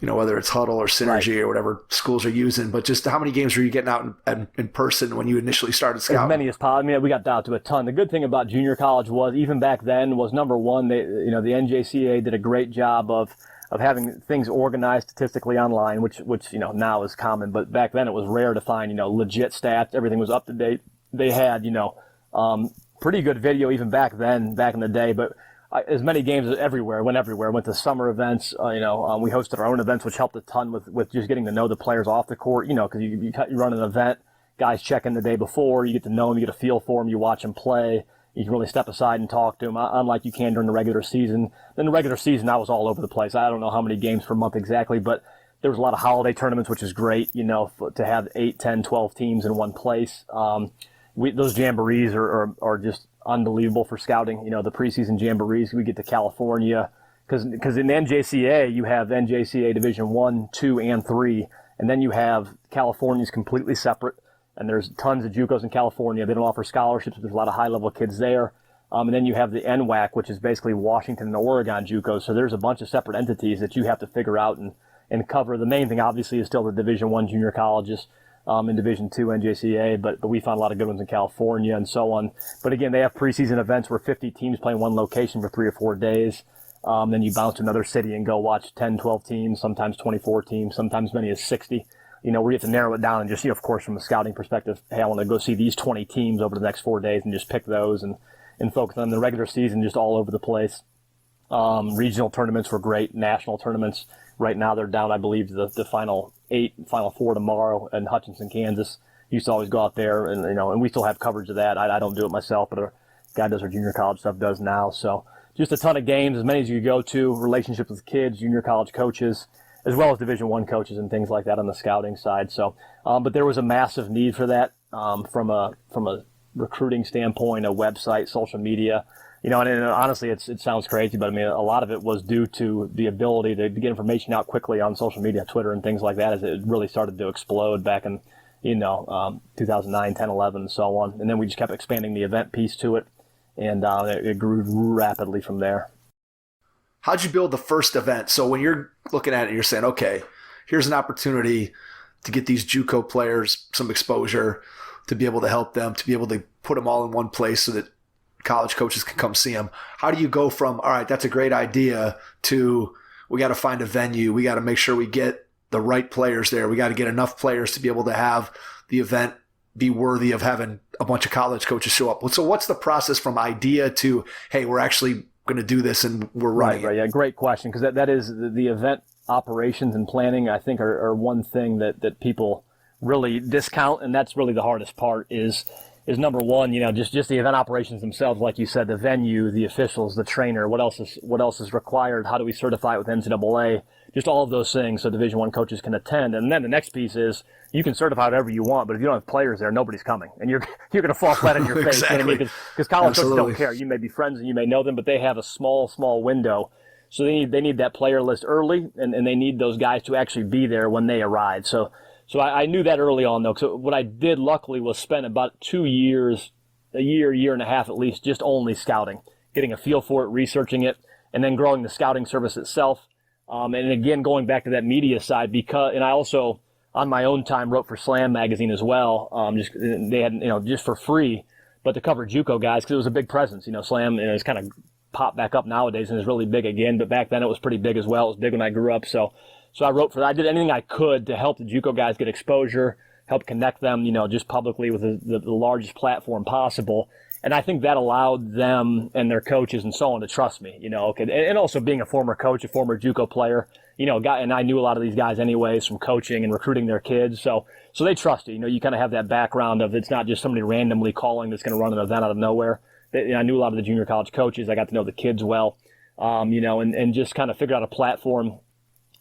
whether it's Huddle or Synergy or whatever schools are using, but just how many games were you getting out in person when you initially started scouting? As many as possible. We got down to a ton. The good thing about junior college was, even back then, was number one, the NJCAA did a great job of having things organized statistically online, which now is common, but back then it was rare to find, legit stats. Everything was up to date. They had, pretty good video even back then, back in the day, but as many games as everywhere, went to summer events, we hosted our own events, which helped a ton with just getting to know the players off the court, because you run an event, guys check in the day before, you get to know them, you get a feel for them, you watch them play, you can really step aside and talk to them, unlike you can during the regular season. Then the regular season, I was all over the place. I don't know how many games per month exactly, but there was a lot of holiday tournaments, which is great, to have 8, 10, 12 teams in one place. Those jamborees are just unbelievable for scouting. The preseason jamborees, we get to California because in NJCAA you have NJCAA Division 1, 2, and 3, and then you have California's completely separate, and there's tons of JUCOs in California. They don't offer scholarships, but there's a lot of high-level kids there. And then you have the NWAC, which is basically Washington and Oregon JUCOs. So there's a bunch of separate entities that you have to figure out and cover. The main thing, obviously, is still the Division I junior colleges. In Division II NJCAA, but we found a lot of good ones in California and so on. But again, they have preseason events where 50 teams play in one location for 3 or 4 days. Then you bounce to another city and go watch 10, 12 teams, sometimes 24 teams, sometimes as many as 60. We have to narrow it down and just, of course, from a scouting perspective, hey, I want to go see these 20 teams over the next 4 days and just pick those and focus on the regular season just all over the place. Regional tournaments were great, national tournaments. Right now they're down, I believe, to the final 8, final 4 tomorrow in Hutchinson, Kansas. Used to always go out there, and we still have coverage of that. I don't do it myself, but a guy does our junior college stuff does now. So just a ton of games, as many as you go to, relationships with kids, junior college coaches, as well as Division I coaches and things like that on the scouting side. So, but there was a massive need for that from a recruiting standpoint, a website, social media. And honestly, it sounds crazy, but a lot of it was due to the ability to get information out quickly on social media, Twitter and things like that, as it really started to explode back in, 2009, 10, 11, and so on. And then we just kept expanding the event piece to it, and it grew rapidly from there. How'd you build the first event? So when you're looking at it, you're saying, okay, here's an opportunity to get these JUCO players some exposure, to be able to help them, to be able to put them all in one place so that college coaches can come see them. How do you go from, all right, that's a great idea, to we got to find a venue, we got to make sure we get the right players there, we got to get enough players to be able to have the event be worthy of having a bunch of college coaches show up? So what's the process from idea to, hey, we're actually going to do this and we're running Right. Yeah, great question, because that is the event operations and planning, I think, are one thing that people really discount, and that's really the hardest part is number one, just the event operations themselves, like you said, the venue, the officials, the trainer, what else is required, how do we certify it with NCAA, just all of those things so Division I coaches can attend. And then the next piece is you can certify whatever you want, but if you don't have players there, nobody's coming, and you're going to fall flat on your face. Exactly. You know what I mean? Because college Absolutely. coaches don't care. You may be friends and you may know them, but they have a small window. So they need that player list early, and they need those guys to actually be there when they arrive. So I knew that early on, though. So what I did, luckily, was spend about 2 years, a year and a half at least, just only scouting, getting a feel for it, researching it, and then growing the scouting service itself. And again, going back to that media side, and I also, on my own time, wrote for Slam magazine as well. They had, just for free, but to cover JUCO guys, because it was a big presence. Slam, it's kind of popped back up nowadays and is really big again, but back then it was pretty big as well. It was big when I grew up, so I wrote for that. I did anything I could to help the JUCO guys get exposure, help connect them, just publicly with the largest platform possible. And I think that allowed them and their coaches and so on to trust me, and also being a former coach, a former JUCO player, and I knew a lot of these guys anyways from coaching and recruiting their kids. So they trust you. You kind of have that background of it's not just somebody randomly calling that's going to run an event out of nowhere. I knew a lot of the junior college coaches. I got to know the kids well, and just kind of figured out a platform.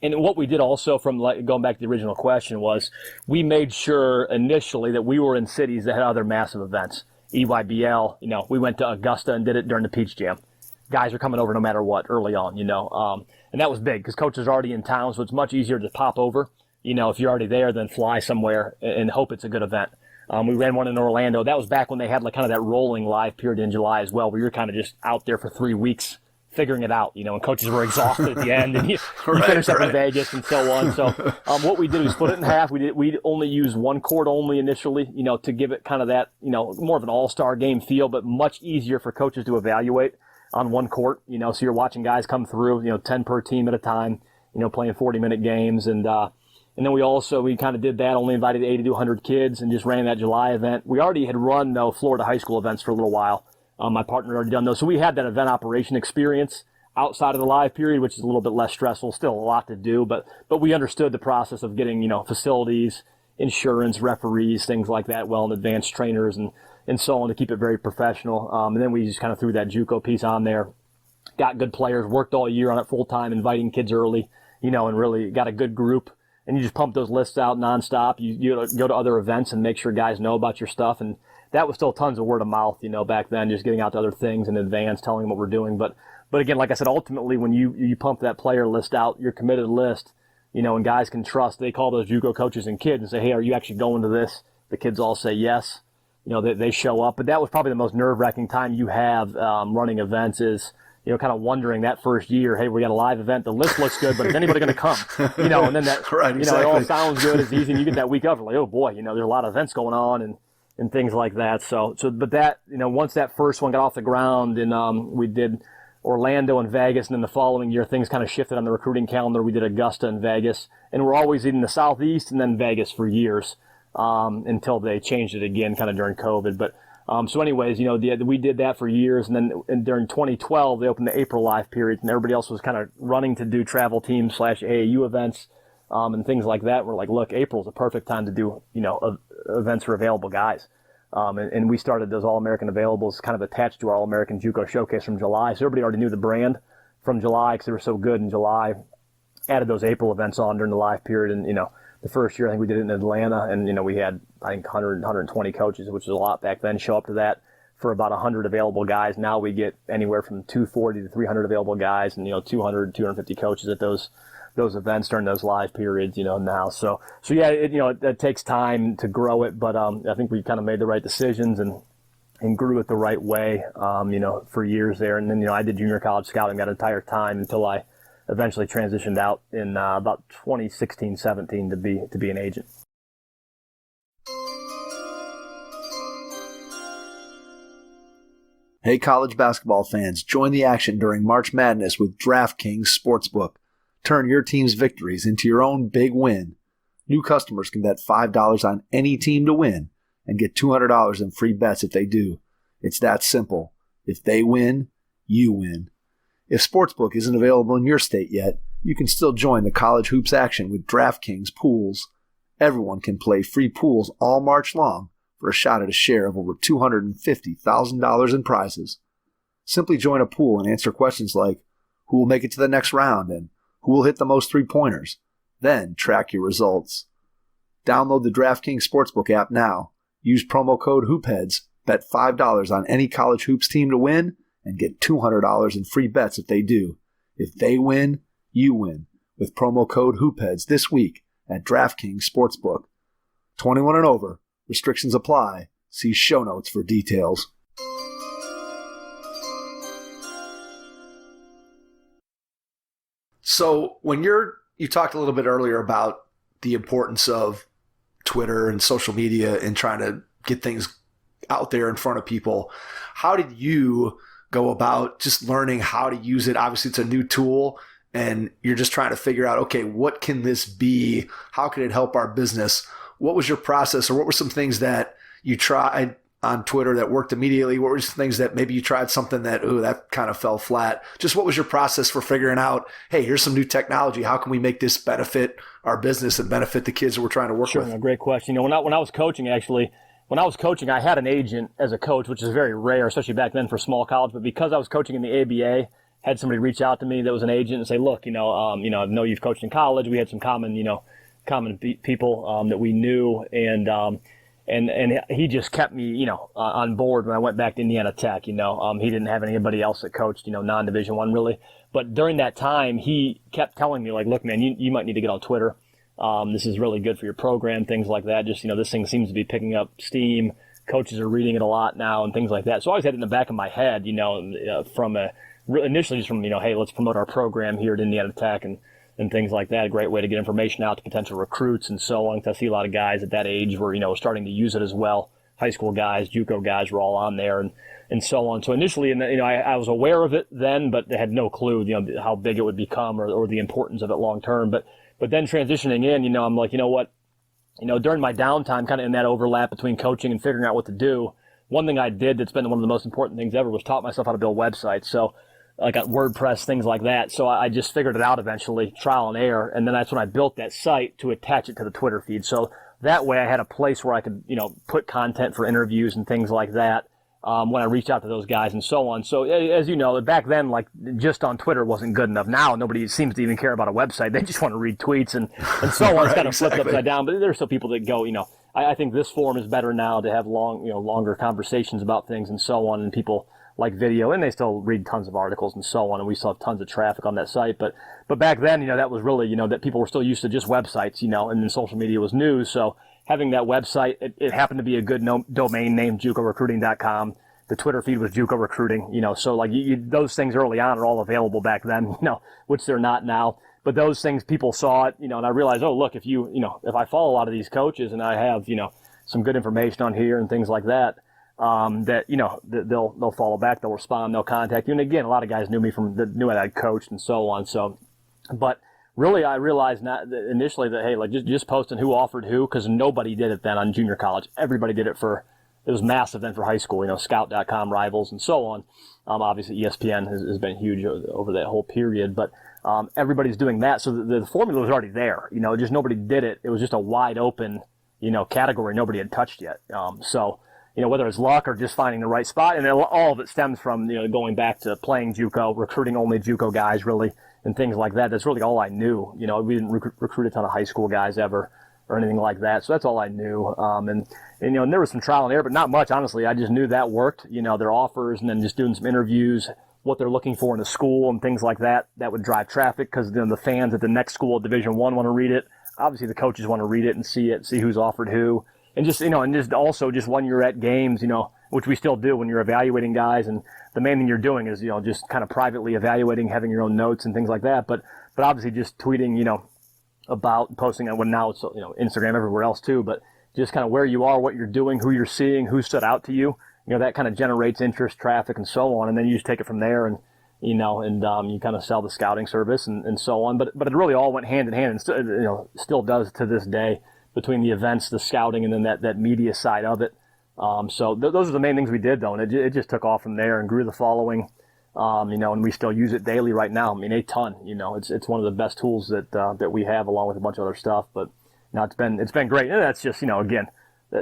And what we did also, from going back to the original question, was we made sure initially that we were in cities that had other massive events. EYBL, we went to Augusta and did it during the Peach Jam. Guys are coming over no matter what early on, and that was big because coaches are already in town, so it's much easier to pop over, if you're already there than fly somewhere and hope it's a good event. We ran one in Orlando. That was back when they had kind of that rolling live period in July as well, where you're kind of just out there for 3 weeks figuring it out, and coaches were exhausted at the end, and you finish up in Vegas and so on. So what we did was split it in half. We'd only use one court only initially, to give it kind of that, more of an all-star game feel, but much easier for coaches to evaluate on one court, so you're watching guys come through, 10 per team at a time, playing 40-minute games. And then we kind of did that, only invited 80 to 100 kids and just ran that July event. We already had run, though, Florida high school events for a little while. My partner had already done those. So we had that event operation experience outside of the live period, which is a little bit less stressful, still a lot to do, but we understood the process of getting, facilities, insurance, referees, things like that, well in advance, trainers and so on, to keep it very professional. And then we just kind of threw that JUCO piece on there, got good players, worked all year on it full time, inviting kids early, and really got a good group. And you just pump those lists out nonstop. You go to other events and make sure guys know about your stuff. And that was still tons of word of mouth, back then, just getting out to other things in advance, telling them what we're doing. But again, like I said, ultimately, when you pump that player list out, your committed list, and guys can trust, they call those JUCO coaches and kids and say, hey, are you actually going to this? The kids all say yes. They show up. But that was probably the most nerve-wracking time you have running events is, kind of wondering that first year, hey, we got a live event, the list looks good, but is anybody going to come? And then that, right, exactly. It all sounds good, it's easy, and you get that week of, like, oh boy, there's a lot of events going on and things like that. But that, once that first one got off the ground, and we did Orlando and Vegas, and then the following year things kind of shifted on the recruiting calendar. We did Augusta and Vegas, and we're always in the Southeast and then Vegas for years until they changed it again kind of during COVID. But so anyways, we did that for years, and then during 2012 they opened the April live period, and everybody else was kind of running to do travel team / AAU events and things like that. We're like, look, April's a perfect time to do events for available guys. And we started those All-American availables kind of attached to our All-American JUCO showcase from July. So everybody already knew the brand from July because they were so good in July. Added those April events on during the live period. And, the first year I think we did it in Atlanta. And, we had, I think, 120 coaches, which was a lot back then, show up to that for about 100 available guys. Now we get anywhere from 240 to 300 available guys and, 200, 250 coaches at those events during those live periods, now. So yeah, it takes time to grow it, but I think we kind of made the right decisions and grew it the right way, for years there. And then, I did junior college scouting that entire time until I eventually transitioned out in about 2016, 17 to be an agent. Hey, college basketball fans, join the action during March Madness with Draftkings Sportsbook. Turn your team's victories into your own big win. New customers can bet $5 on any team to win and get $200 in free bets if they do. It's that simple. If they win, you win. If Sportsbook isn't available in your state yet, you can still join the college hoops action with Draftkings Pools. Everyone can play free pools all March long for a shot at a share of over $250,000 in prizes. Simply join a pool and answer questions like, who will make it to the next round and who will hit the most three-pointers? Then track your results. Download the DraftKings Sportsbook app now. Use promo code HoopHeads. Bet $5 on any college hoops team to win and get $200 in free bets if they do. If they win, you win with promo code HoopHeads this week at DraftKings Sportsbook. 21 and over. Restrictions apply. See show notes for details. So when you talked a little bit earlier about the importance of Twitter and social media and trying to get things out there in front of people. How did you go about just learning how to use it? Obviously, it's a new tool and you're just trying to figure out, okay, what can this be? How can it help our business? What was your process, or what were some things that you tried on Twitter that worked immediately? What were some things that maybe you tried something that, that kind of fell flat? Just what was your process for figuring out, hey, here's some new technology. How can we make this benefit our business and benefit the kids that we're trying to work with? Sure, great question. When I was coaching, I had an agent as a coach, which is very rare, especially back then for small college. But because I was coaching in the ABA, had somebody reach out to me that was an agent and say, look, I know you've coached in college. We had some common people that we knew, and he just kept me, on board when I went back to Indiana Tech. He didn't have anybody else that coached, non-Division I really. But during that time, he kept telling me, like, look, man, you might need to get on Twitter. This is really good for your program, things like that. Just, this thing seems to be picking up steam. Coaches are reading it a lot now and things like that. So I always had it in the back of my head, initially just from, hey, let's promote our program here at Indiana Tech and things like that. A great way to get information out to potential recruits and so on. 'Cause I see a lot of guys at that age were, starting to use it as well. High school guys, JUCO guys were all on there and so on. So initially, I was aware of it then, but I had no clue, how big it would become or the importance of it long term. But then transitioning in, I'm like, during my downtime, kind of in that overlap between coaching and figuring out what to do, one thing I did that's been one of the most important things ever was taught myself how to build websites. So like on WordPress, things like that. So I just figured it out eventually, trial and error. And then that's when I built that site to attach it to the Twitter feed. So that way I had a place where I could, put content for interviews and things like that when I reached out to those guys and so on. So as you know, back then, like just on Twitter wasn't good enough. Now nobody seems to even care about a website. They just want to read tweets and so on. It's kind of flipped upside down. But there's still people that go, I think this forum is better now to have longer conversations about things and so on, and people like video, and they still read tons of articles and so on, and we still have tons of traffic on that site. But back then, that was really, that people were still used to just websites, and then social media was new. So having that website, it happened to be a good domain name, JUCOrecruiting.com. The Twitter feed was JUCO Recruiting, so like those things early on are all available back then, which they're not now. But those things, people saw it, and I realized, oh, look, if I follow a lot of these coaches and I have, some good information on here and things like that, they'll follow back, they'll respond, they'll contact you. And again, a lot of guys knew that I'd coached and so on. So, but really, I realized initially that, hey, like just posting who offered who, because nobody did it then on junior college. Everybody did it it was massive then for high school, scout.com, Rivals, and so on. Obviously, ESPN has been huge over that whole period, but everybody's doing that. So the formula was already there, just nobody did it. It was just a wide open, category nobody had touched yet. Whether it's luck or just finding the right spot. And all of it stems from, going back to playing JUCO, recruiting only JUCO guys really, and things like that. That's really all I knew. We didn't recruit a ton of high school guys ever or anything like that. So that's all I knew. And there was some trial and error, but not much, honestly. I just knew that worked, their offers, and then just doing some interviews, what they're looking for in a school and things like that. That would drive traffic because the fans at the next school at Division I want to read it. Obviously, the coaches want to read it and see who's offered who. And just, and just also just when you're at games, which we still do when you're evaluating guys, and the main thing you're doing is, just kind of privately evaluating, having your own notes and things like that. But obviously just tweeting, about posting on when now it's, Instagram everywhere else too, but just kind of where you are, what you're doing, who you're seeing, who stood out to you, that kind of generates interest, traffic, and so on. And then you just take it from there and, you kind of sell the scouting service and so on. But it really all went hand in hand and still does to this day, between the events, the scouting, and then that media side of it. So those are the main things we did, though, and it just took off from there and grew the following. And we still use it daily right now. I mean, a ton. It's one of the best tools that we have, along with a bunch of other stuff. But it's been great. And that's just again,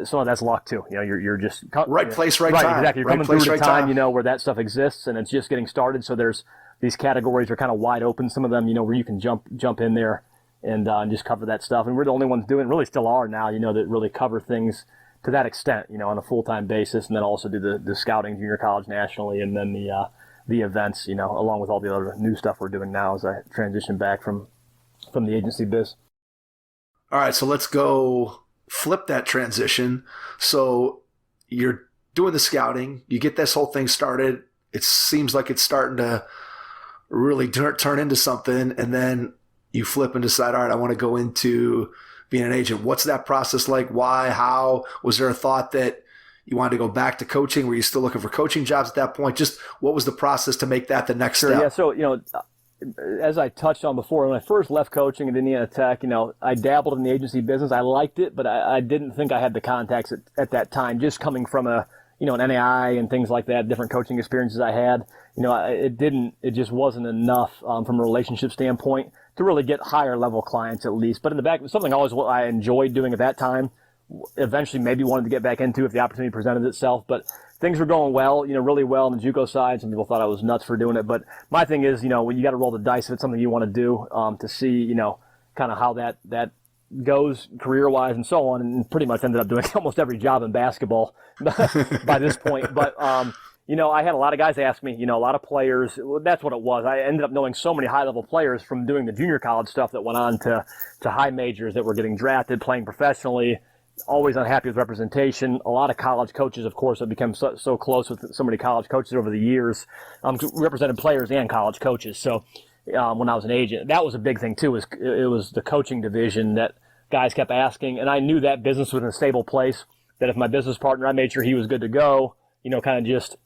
some of that's luck too. You're just right place, right time. Exactly. You're right coming place, through at a right time, where that stuff exists, and it's just getting started. So there's these categories are kind of wide open. Some of them, where you can jump in there and just cover that stuff. And we're the only ones doing, really still are now, that really cover things to that extent, on a full-time basis, and then also do the scouting, junior college nationally, and then the events, along with all the other new stuff we're doing now as I transition back from the agency biz. All right, so let's go flip that transition. So you're doing the scouting, you get this whole thing started. It seems like it's starting to really turn into something, and then you flip and decide, all right, I want to go into being an agent. What's that process like? Why? How? Was there a thought that you wanted to go back to coaching? Were you still looking for coaching jobs at that point? Just what was the process to make that the next step? Yeah, so, as I touched on before, when I first left coaching at Indiana Tech, I dabbled in the agency business. I liked it, but I didn't think I had the contacts at that time, just coming from an NAI and things like that, different coaching experiences I had. It just wasn't enough from a relationship standpoint to really get higher level clients at least. But in the back, something always what I enjoyed doing at that time, eventually maybe wanted to get back into if the opportunity presented itself. But things were going well, really well on the JUCO side. Some people thought I was nuts for doing it. But my thing is, when you got to roll the dice if it's something you want to do, to see, kind of how that goes career-wise and so on, and pretty much ended up doing almost every job in basketball by this point. But, I had a lot of guys ask me, a lot of players. That's what it was. I ended up knowing so many high-level players from doing the junior college stuff that went on to high majors that were getting drafted, playing professionally, always unhappy with representation. A lot of college coaches, of course, have become so close with so many college coaches over the years, represented players and college coaches. So when I was an agent, that was a big thing too. It was the coaching division that guys kept asking, and I knew that business was in a stable place, that if my business partner, I made sure he was good to go, kind of just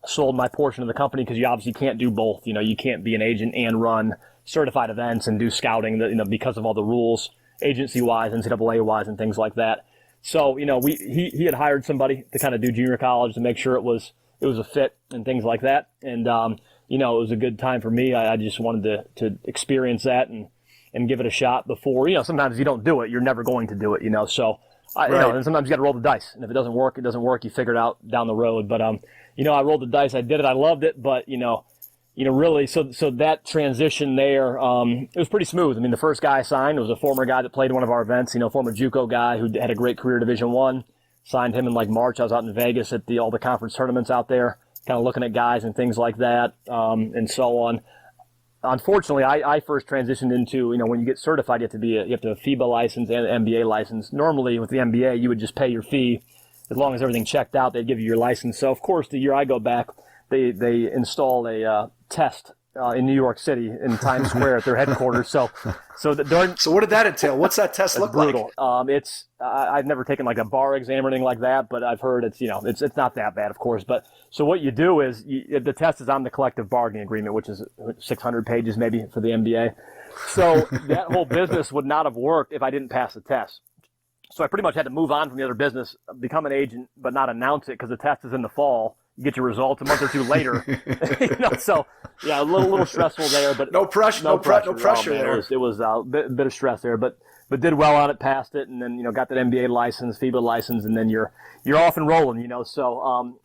sold my portion of the company, because you obviously can't do both. You can't be an agent and run certified events and do scouting, because of all the rules, agency-wise, NCAA-wise, and things like that. So, he had hired somebody to kind of do junior college to make sure it was a fit and things like that. And, it was a good time for me. I just wanted to experience that and give it a shot before, sometimes if you don't do it, you're never going to do it, so. Right. And sometimes you got to roll the dice. And if it doesn't work, it doesn't work. You figure it out down the road. But, I rolled the dice. I did it. I loved it. But, really, so that transition there, it was pretty smooth. I mean, the first guy I signed was a former guy that played one of our events, former JUCO guy who had a great career Division I. Signed him in March. I was out in Vegas at all the conference tournaments out there, kind of looking at guys and things like that, and so on. Unfortunately, I first transitioned into, when you get certified, you have to have a FIBA license and an NBA license. Normally, with the NBA, you would just pay your fee. As long as everything checked out, they'd give you your license. So, of course, the year I go back, they install a test in New York City in Times Square at their headquarters. So what did that entail? What's that test look brutal. like? I've never taken a bar exam or anything like that, but I've heard it's not that bad, of course. But so what you do is the test is on the collective bargaining agreement, which is 600 pages maybe for the NBA. So that whole business would not have worked if I didn't pass the test. So I pretty much had to move on from the other business, become an agent, but not announce it because the test is in the fall. You get your results a month or two later. So yeah, a little stressful there, but no pressure there. It was a bit of stress there, but did well on it, passed it, and then got that NBA license, FIBA license, and then you're off and rolling. So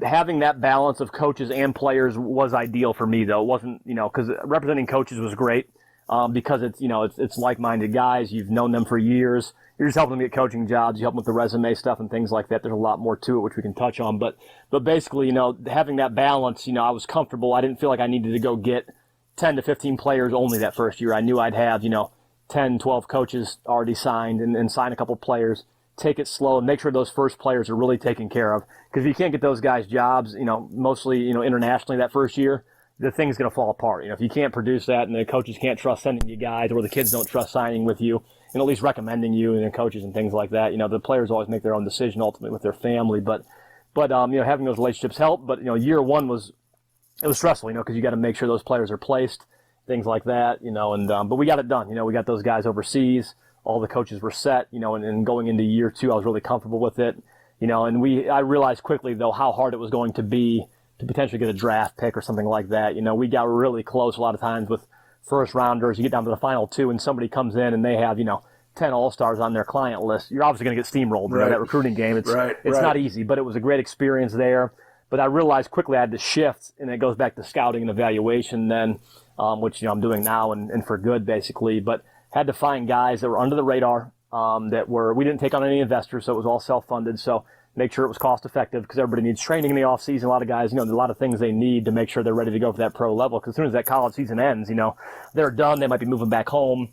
having that balance of coaches and players was ideal for me, though. It wasn't because representing coaches was great because it's like-minded guys. You've known them for years. You're just helping them get coaching jobs. You help them with the resume stuff and things like that. There's a lot more to it, which we can touch on. But basically, having that balance, I was comfortable. I didn't feel like I needed to go get 10 to 15 players only that first year. I knew I'd have, 10, 12 coaches already signed and sign a couple players. Take it slow and make sure those first players are really taken care of. Because if you can't get those guys jobs, mostly, internationally that first year, the thing's going to fall apart. If you can't produce that and the coaches can't trust sending you guys, or the kids don't trust signing with you, and at least recommending you and the coaches and things like that, the players always make their own decision ultimately with their family. But having those relationships help. But, year one was stressful, because you got to make sure those players are placed, things like that, but we got it done. We got those guys overseas. All the coaches were set, and going into year two, I was really comfortable with it, and I realized quickly, though, how hard it was going to be to potentially get a draft pick or something like that. We got really close a lot of times with first rounders. You get down to the final two and somebody comes in and they have, 10 all-stars on their client list. You're obviously going to get steamrolled. That recruiting game. It's not easy, but it was a great experience there. But I realized quickly I had to shift, and it goes back to scouting and evaluation then, which I'm doing now and for good basically. But had to find guys that were under the radar, we didn't take on any investors, so it was all self-funded. So make sure it was cost effective because everybody needs training in the off season. A lot of guys, there's a lot of things they need to make sure they're ready to go for that pro level. Because as soon as that college season ends, they're done. They might be moving back home.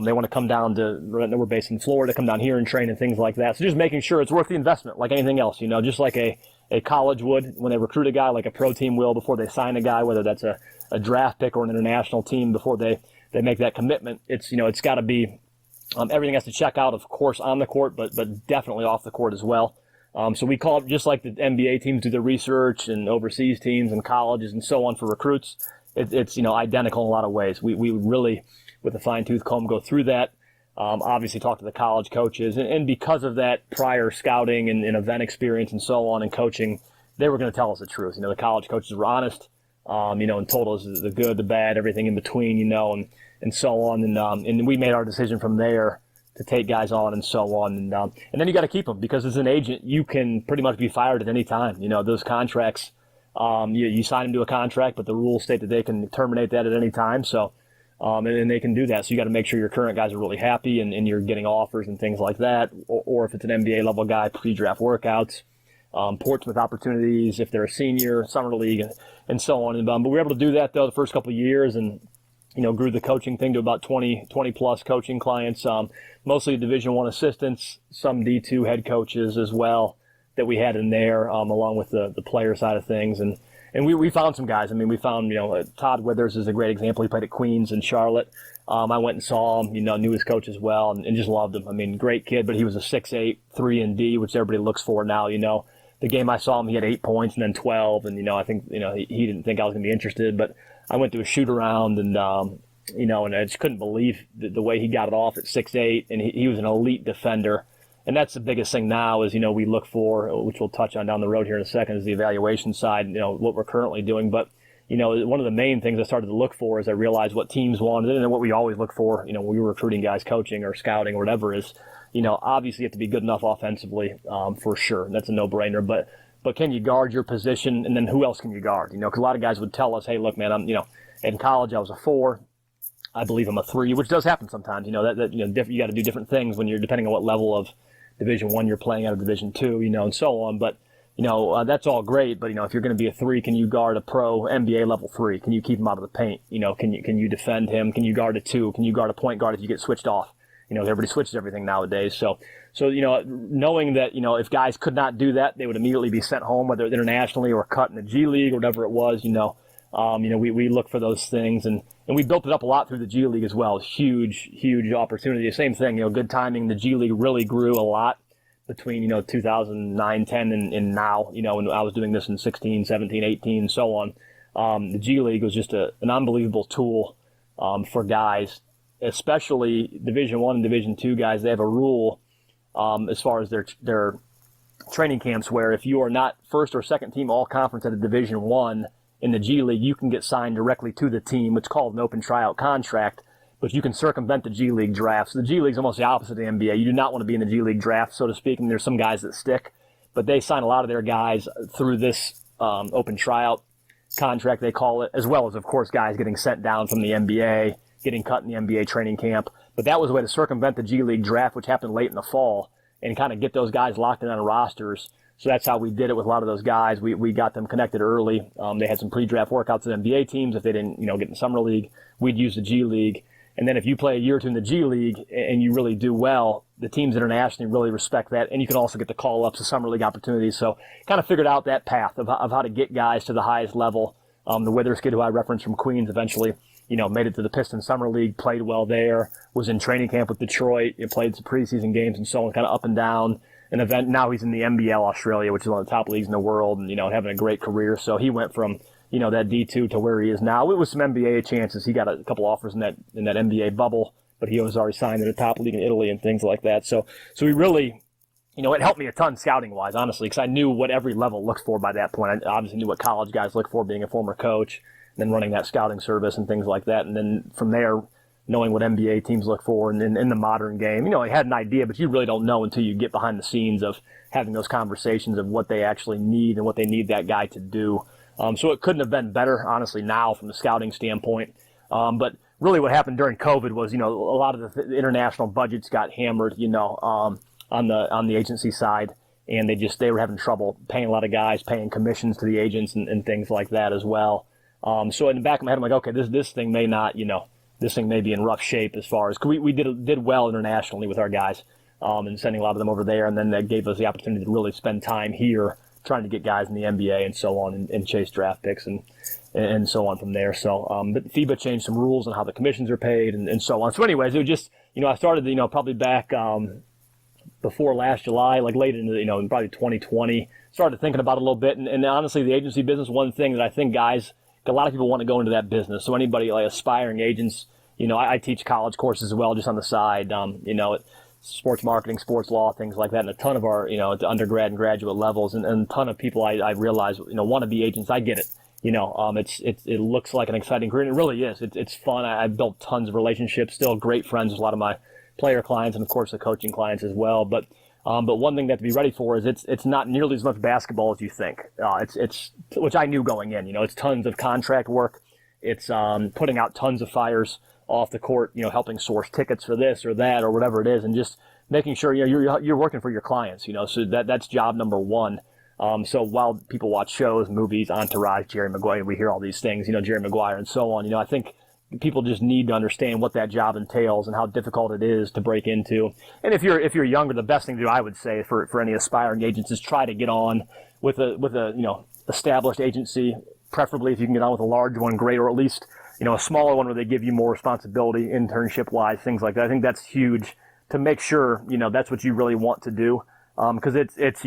They want to come down we're based in Florida, come down here and train and things like that. So just making sure it's worth the investment, like anything else, just like a college would when they recruit a guy, like a pro team will before they sign a guy, whether that's a draft pick or an international team before they make that commitment. It's got to be everything has to check out, of course, on the court, but definitely off the court as well. So we call it just like the NBA teams do the research and overseas teams and colleges and so on for recruits. It's identical in a lot of ways. We really, with a fine-tooth comb, go through that. Obviously talk to the college coaches. And because of that prior scouting and event experience and so on and coaching, they were going to tell us the truth. The college coaches were honest, and told us the good, the bad, everything in between, and so on. And we made our decision from there to take guys on and so on. And then you got to keep them because as an agent, you can pretty much be fired at any time. Those contracts, you sign them to a contract, but the rules state that they can terminate that at any time. So, and they can do that. So you got to make sure your current guys are really happy and you're getting offers and things like that. Or if it's an NBA level guy, pre-draft workouts, Portsmouth opportunities, if they're a senior, summer league, and so on. But we were able to do that though the first couple of years and, grew the coaching thing to about 20 plus coaching clients, mostly Division I assistants, some D2 head coaches as well that we had in there, along with the player side of things. And we found some guys. We found, Todd Withers is a great example. He played at Queens in Charlotte. I went and saw him, knew his coach as well and just loved him. Great kid, but he was a 6'8", 3-and-D, which everybody looks for now, The game I saw him, he had 8 points and then 12. And, I think, he didn't think I was going to be interested, but I went to a shoot around and, and I just couldn't believe the way he got it off at 6'8", and he was an elite defender. And that's the biggest thing now is, we look for, which we'll touch on down the road here in a second, is the evaluation side, what we're currently doing. But, one of the main things I started to look for is I realized what teams wanted and what we always look for, when we were recruiting guys, coaching or scouting or whatever is, obviously you have to be good enough offensively, for sure. That's a no-brainer. But can you guard your position? And then who else can you guard? Because a lot of guys would tell us, hey, look, man, I'm, in college I was a 4. I believe I'm a 3, which does happen sometimes. You got to do different things when you're depending on what level of Division I you're playing out of Division II, and so on. But that's all great. But if you're going to be a 3, can you guard a pro NBA level 3? Can you keep him out of the paint? Can you defend him? Can you guard a 2? Can you guard a point guard if you get switched off? Everybody switches everything nowadays. So knowing that if guys could not do that, they would immediately be sent home, whether internationally or cut in the G League or whatever it was. We look for those things and we built it up a lot through the G League as well. Huge opportunity. Same thing, good timing. The G League really grew a lot between, 2009, 10 and now, when I was doing this in 16, 17, 18, and so on. The G League was just an unbelievable tool for guys, especially Division I and Division II guys. They have a rule as far as their training camps where if you are not first or second team all-conference at a Division I in the G League, you can get signed directly to the team. It's called an open tryout contract, but you can circumvent the G League draft. So the G League is almost the opposite of the NBA. You do not want to be in the G League draft, so to speak, and there's some guys that stick, but they sign a lot of their guys through this open tryout contract, they call it, as well as, of course, guys getting sent down from the NBA, getting cut in the NBA training camp. But that was a way to circumvent the G League draft, which happened late in the fall, and kind of get those guys locked in on rosters. So that's how we did it with a lot of those guys. We got them connected early. They had some pre-draft workouts with NBA teams. If they didn't, get in summer league, we'd use the G League. And then if you play a year or two in the G League and you really do well, the teams internationally really respect that. And you can also get the call-ups to summer league opportunities. So kind of figured out that path of how to get guys to the highest level. The Withers kid who I referenced from Queens eventually, made it to the Pistons Summer League, played well there, was in training camp with Detroit, played some preseason games and so on, kind of up and down. An event, now he's in the NBL Australia, which is one of the top leagues in the world, and, having a great career. So he went from, that D2 to where he is now. It was some NBA chances. He got a couple offers in that NBA bubble, but he was already signed in a top league in Italy and things like that. So we really it helped me a ton scouting-wise, honestly, because I knew what every level looks for by that point. I obviously knew what college guys look for, being a former coach, and then running that scouting service and things like that. And then from there, knowing what NBA teams look for and in the modern game. I had an idea, but you really don't know until you get behind the scenes of having those conversations of what they actually need and what they need that guy to do. So it couldn't have been better, honestly, now from the scouting standpoint. But really what happened during COVID was, a lot of the international budgets got hammered, on the agency side, and they were having trouble paying a lot of guys, paying commissions to the agents and things like that as well. So in the back of my head, I'm like, okay, this thing may not, this thing may be in rough shape as far as, cause we did well internationally with our guys, and sending a lot of them over there. And then that gave us the opportunity to really spend time here trying to get guys in the NBA and so on and chase draft picks and so on from there. So, but FIBA changed some rules on how the commissions are paid and so on. So anyways, it was just, I started, probably back, before last July, like late into, in probably 2020, started thinking about it a little bit. And honestly, the agency business, one thing that I think guys, a lot of people want to go into that business. So anybody like aspiring agents, I teach college courses as well, just on the side, sports marketing, sports law, things like that. And a ton of our, at the undergrad and graduate levels and a ton of people I realize, want to be agents. I get it. It looks like an exciting career, and it really is. It's fun. I've built tons of relationships, still great friends with a lot of my player clients and of course the coaching clients as well. But one thing that to be ready for is it's not nearly as much basketball as you think. It's which I knew going in. It's tons of contract work. It's putting out tons of fires off the court. Helping source tickets for this or that or whatever it is, and just making sure you're working for your clients. So that's job number one. So while people watch shows, movies, Entourage, Jerry Maguire, we hear all these things. Jerry Maguire and so on. I think people just need to understand what that job entails and how difficult it is to break into. And if you're younger, the best thing to do, I would say, for any aspiring agents is try to get on with a established agency, preferably if you can get on with a large one, great, or at least a smaller one where they give you more responsibility, internship wise, things like that. I think that's huge to make sure that's what you really want to do, because it's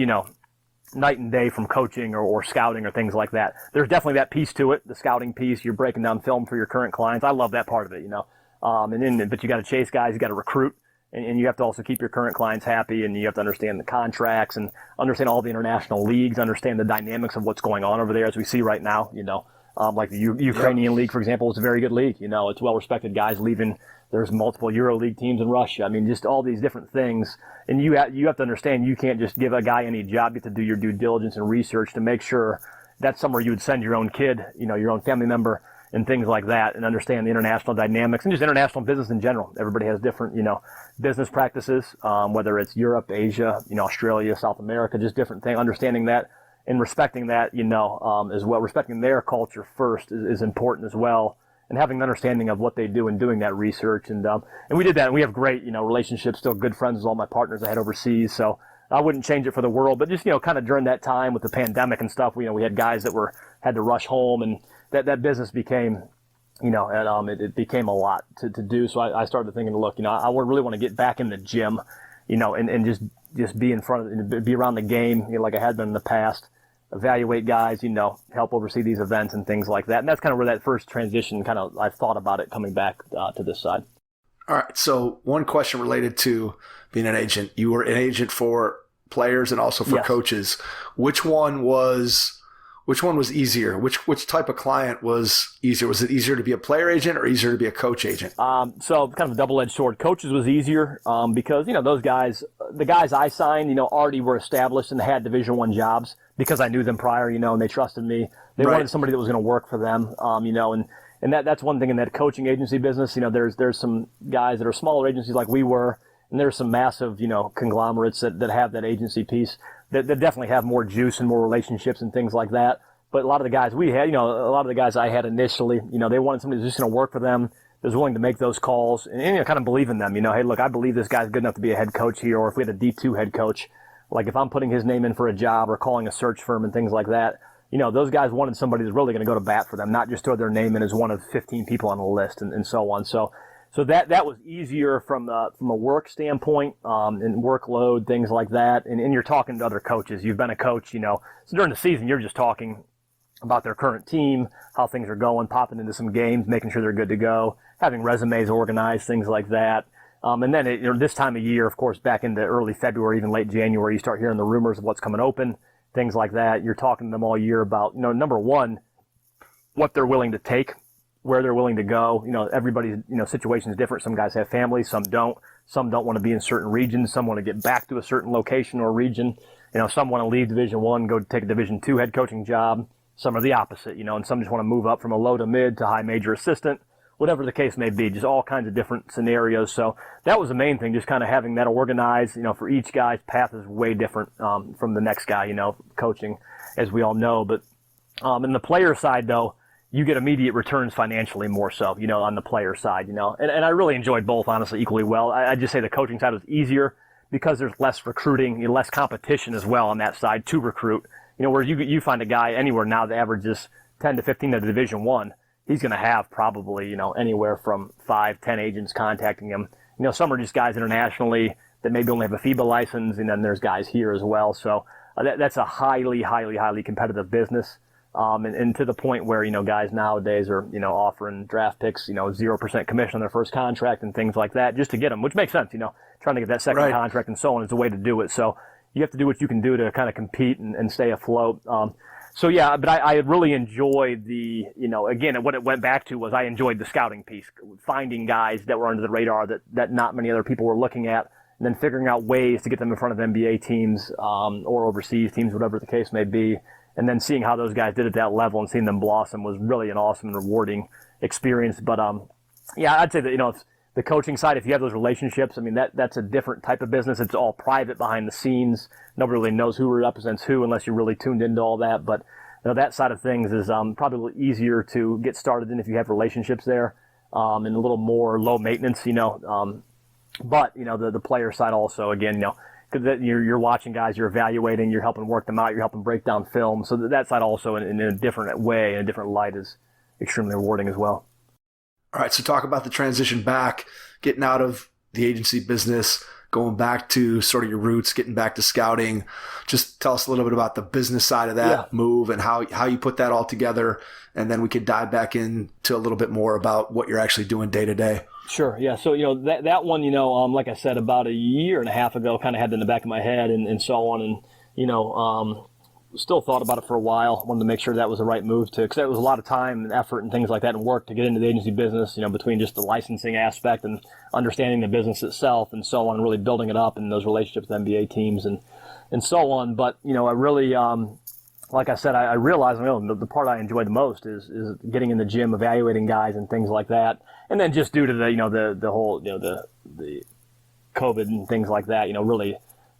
night and day from coaching or scouting or things like that. There's definitely that piece to it, the scouting piece. You're breaking down film for your current clients. I love that part of it, but you got to chase guys, you got to recruit, and you have to also keep your current clients happy, and you have to understand the contracts and understand all the international leagues, understand the dynamics of what's going on over there as we see right now, like the Ukrainian league, for example, is a very good league. It's well-respected guys leaving. There's multiple EuroLeague teams in Russia. I mean, just all these different things. And you have to understand you can't just give a guy any job. You have to do your due diligence and research to make sure that's somewhere you would send your own kid, your own family member and things like that, and understand the international dynamics and just international business in general. Everybody has different, business practices, whether it's Europe, Asia, Australia, South America, just different things. Understanding that and respecting that, as well. Respecting their culture first is important as well. And having an understanding of what they do and doing that research. And we did that, and we have great, relationships, still good friends with all my partners I had overseas. So I wouldn't change it for the world, but just, kind of during that time with the pandemic and stuff, we had guys that had to rush home, and that business became, it became a lot to do. So I started thinking, look, I would really want to get back in the gym, and just be in front of, be around the game, like I had been in the past. Evaluate guys, help oversee these events and things like that. And that's kind of where that first transition I thought about it coming back to this side. All right. So one question related to being an agent. You were an agent for players and also for coaches. Which one was easier? Which type of client was easier? Was it easier to be a player agent or easier to be a coach agent? So kind of a double-edged sword. Coaches was easier because, those guys, the guys I signed, already were established and had Division I jobs because I knew them prior, and they trusted me. They wanted somebody that was going to work for them, and that's one thing in that coaching agency business. There's some guys that are smaller agencies like we were, and there's some massive, conglomerates that have that agency piece that definitely have more juice and more relationships and things like that. But a lot of the guys we had, a lot of the guys I had initially, they wanted somebody who's just going to work for them, that was willing to make those calls and kind of believe in them. Hey, look, I believe this guy's good enough to be a head coach here. Or if we had a D2 head coach, like if I'm putting his name in for a job or calling a search firm and things like that, those guys wanted somebody that's really going to go to bat for them, not just throw their name in as one of 15 people on the list and so on. So that was easier from a work standpoint, and workload, things like that. And you're talking to other coaches. You've been a coach, so during the season, you're just talking about their current team, how things are going, popping into some games, making sure they're good to go, having resumes organized, things like that. And then this time of year, of course, back into early February, even late January, you start hearing the rumors of what's coming open, things like that. You're talking to them all year about, number one, what they're willing to take, where they're willing to go. Everybody's, situation is different. Some guys have families, some don't. Some don't want to be in certain regions. Some want to get back to a certain location or region. Some want to leave Division I, go take a Division II head coaching job. Some are the opposite, and some just want to move up from a low to mid to high major assistant, whatever the case may be, just all kinds of different scenarios. So that was the main thing, just kind of having that organized. For each guy's path is way different from the next guy, coaching, as we all know. But in the player side, though, you get immediate returns financially more so, on the player side, and I really enjoyed both, honestly, equally well. I just say the coaching side was easier because there's less recruiting, less competition as well on that side to recruit. Where you find a guy anywhere now that averages 10 to 15 at Division I, he's going to have probably, anywhere from 5-10 agents contacting him. Some are just guys internationally that maybe only have a FIBA license, and then there's guys here as well. So that's a highly, highly, highly competitive business. And to the point where, guys nowadays are, offering draft picks, 0% commission on their first contract and things like that just to get them, which makes sense, trying to get that second contract and so on is the way to do it. So you have to do what you can do to kind of compete and stay afloat. So yeah, but I really enjoyed the, again, what it went back to was I enjoyed the scouting piece, finding guys that were under the radar that not many other people were looking at, and then figuring out ways to get them in front of NBA teams or overseas teams, whatever the case may be. And then seeing how those guys did at that level and seeing them blossom was really an awesome and rewarding experience. But yeah, I'd say that, the coaching side, if you have those relationships, that's a different type of business. It's all private behind the scenes. Nobody really knows who represents who unless you're really tuned into all that. But that side of things is probably easier to get started in if you have relationships there, and a little more low maintenance, but the player side also, again, because you're watching guys, you're evaluating, you're helping work them out, you're helping break down film. So that side also in a different way, in a different light, is extremely rewarding as well. All right, so talk about the transition back, getting out of the agency business, going back to sort of your roots, getting back to scouting. Just tell us a little bit about the business side of that move and how you put that all together, and then we could dive back into a little bit more about what you're actually doing day to day. Sure, yeah. So, that one, like I said, about a year and a half ago, kind of had it in the back of my head and so on. And, still thought about it for a while. Wanted to make sure that was the right move because it was a lot of time and effort and things like that and work to get into the agency business, between just the licensing aspect and understanding the business itself and so on, and really building it up and those relationships with NBA teams and so on. But, I really, like I said, I realized the part I enjoy the most is getting in the gym, evaluating guys and things like that. And then just due to the whole, the COVID and things like that, really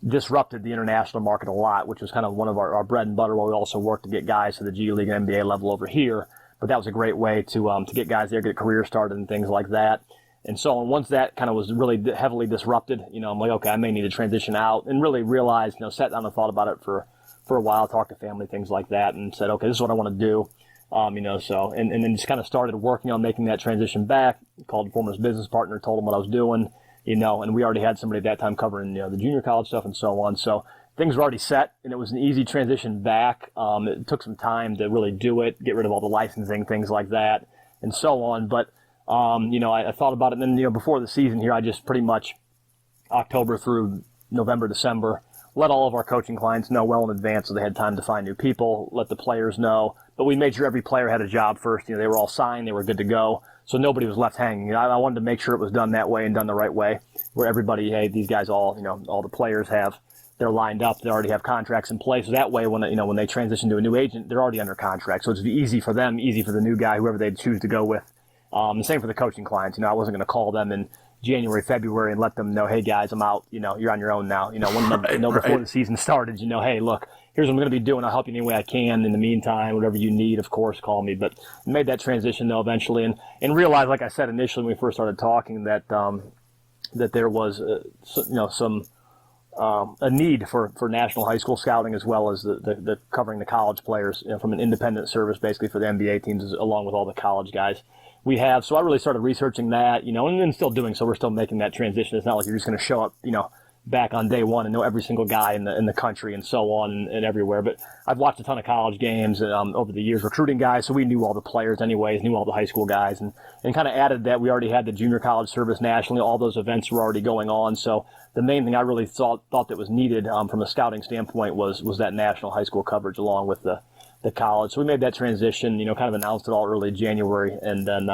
disrupted the international market a lot, which was kind of one of our bread and butter, while we also worked to get guys to the G League and NBA level over here. But that was a great way to get guys there, get a career started and things like that. And so on, once that kind of was really heavily disrupted, I'm like, okay, I may need to transition out, and really realized, sat down and thought about it for a while, talked to family, things like that, and said, okay, this is what I want to do. So, and then just kind of started working on making that transition back, called a former business partner, told him what I was doing, and we already had somebody at that time covering, the junior college stuff and so on. So things were already set, and it was an easy transition back. It took some time to really do it, get rid of all the licensing, things like that, and so on. But, I thought about it, and then, before the season here, I just pretty much October through November, December, let all of our coaching clients know well in advance so they had time to find new people, let the players know. But we made sure every player had a job first. They were all signed, they were good to go. So nobody was left hanging. I wanted to make sure it was done that way and done the right way, where everybody, hey, these guys all the players they're lined up, they already have contracts in place. So that way, when they transition to a new agent, they're already under contract. So it's easy for them, easy for the new guy, whoever they choose to go with. The same for the coaching clients. I wasn't going to call them in January, February and let them know, hey guys, I'm out, you're on your own now. Before the season started, hey, look, here's what I'm going to be doing. I'll help you any way I can. In the meantime, whatever you need, of course, call me. But I made that transition though eventually, and realized, like I said initially when we first started talking, that that there was a need for national high school scouting, as well as the covering the college players, from an independent service basically for the NBA teams, along with all the college guys we have. So I really started researching that, and then still doing so. We're still making that transition. It's not like you're just going to show up, back on day one and know every single guy in the country and so on and everywhere. But I've watched a ton of college games over the years, recruiting guys, so we knew all the players anyways, knew all the high school guys, and kind of added that. We already had the junior college service nationally. All those events were already going on. So the main thing I really thought that was needed from a scouting standpoint was that national high school coverage along with the college. So we made that transition, kind of announced it all early January, and then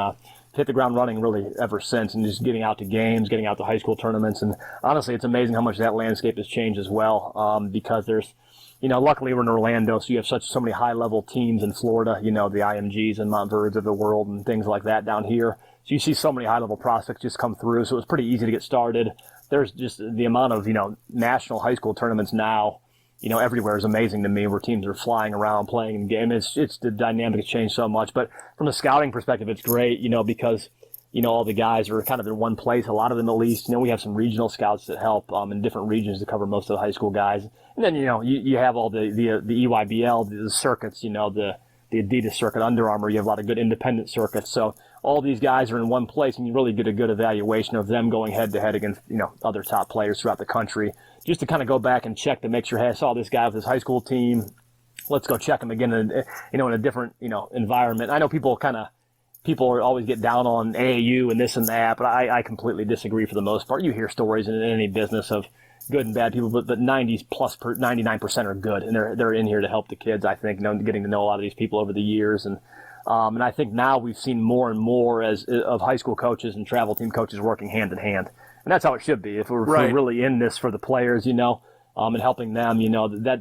hit the ground running really ever since, and just getting out to games, getting out to high school tournaments. And honestly, it's amazing how much that landscape has changed as well, because there's, luckily we're in Orlando, so you have so many high-level teams in Florida, the IMGs and Montverdes of the world and things like that down here. So you see so many high-level prospects just come through, so it was pretty easy to get started. There's just the amount of, national high school tournaments now, everywhere is amazing to me, where teams are flying around playing in games. It's the dynamic has changed so much. But from a scouting perspective, it's great, because, all the guys are kind of in one place, a lot of them at least. We have some regional scouts that help in different regions to cover most of the high school guys. And then, you have all the EYBL, the circuits, the Adidas circuit, Under Armour. You have a lot of good independent circuits. So all these guys are in one place, and you really get a good evaluation of them going head-to-head against, other top players throughout the country, just to kind of go back and check to make sure, hey, I saw this guy with his high school team. Let's go check him again in a different, environment. I know people always get down on AAU and this and that, but I completely disagree for the most part. You hear stories in any business of good and bad people, but 99% are good, and they're in here to help the kids, I think, getting to know a lot of these people over the years. And I think now we've seen more and more of high school coaches and travel team coaches working hand in hand. And that's how it should be. If we're really in this for the players, and helping them,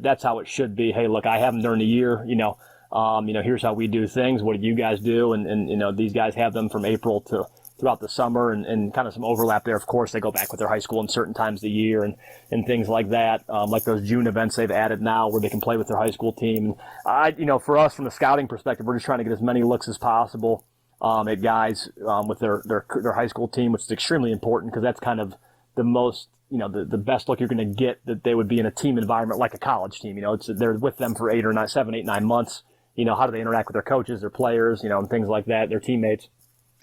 that's how it should be. Hey, look, I have them during the year, here's how we do things. What do you guys do? And these guys have them from April to throughout the summer, and kind of some overlap there. Of course, they go back with their high school in certain times of the year and things like that. Like those June events they've added now where they can play with their high school team. And for us from a scouting perspective, we're just trying to get as many looks as possible at guys with their high school team, which is extremely important because that's kind of the most, the best look you're going to get, that they would be in a team environment like a college team. They're with them for 7, 8, 9 months. How do they interact with their coaches, their players, and things like that, their teammates.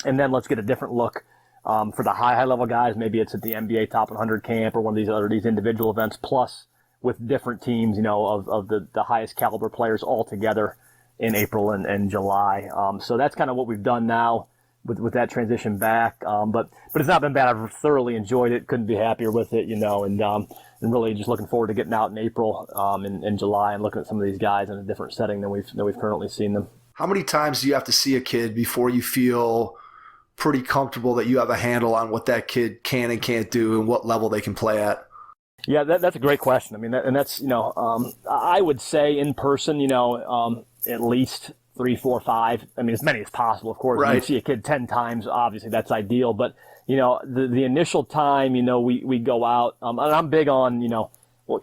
And then let's get a different look for the high level guys. Maybe it's at the NBA Top 100 camp or one of these individual events, plus with different teams, of the highest caliber players all together in April and July. So that's kind of what we've done now with that transition back. But it's not been bad. I've thoroughly enjoyed it. Couldn't be happier with it, and really just looking forward to getting out in April and July and looking at some of these guys in a different setting than we've currently seen them. How many times do you have to see a kid before you feel pretty comfortable that you have a handle on what that kid can and can't do and what level they can play at? Yeah, that's a great question. I mean, that's I would say in person, at least 3, 4, 5. I mean, as many as possible, of course. Right. When you see a kid 10 times, obviously that's ideal. But the initial time, we go out, and I'm big on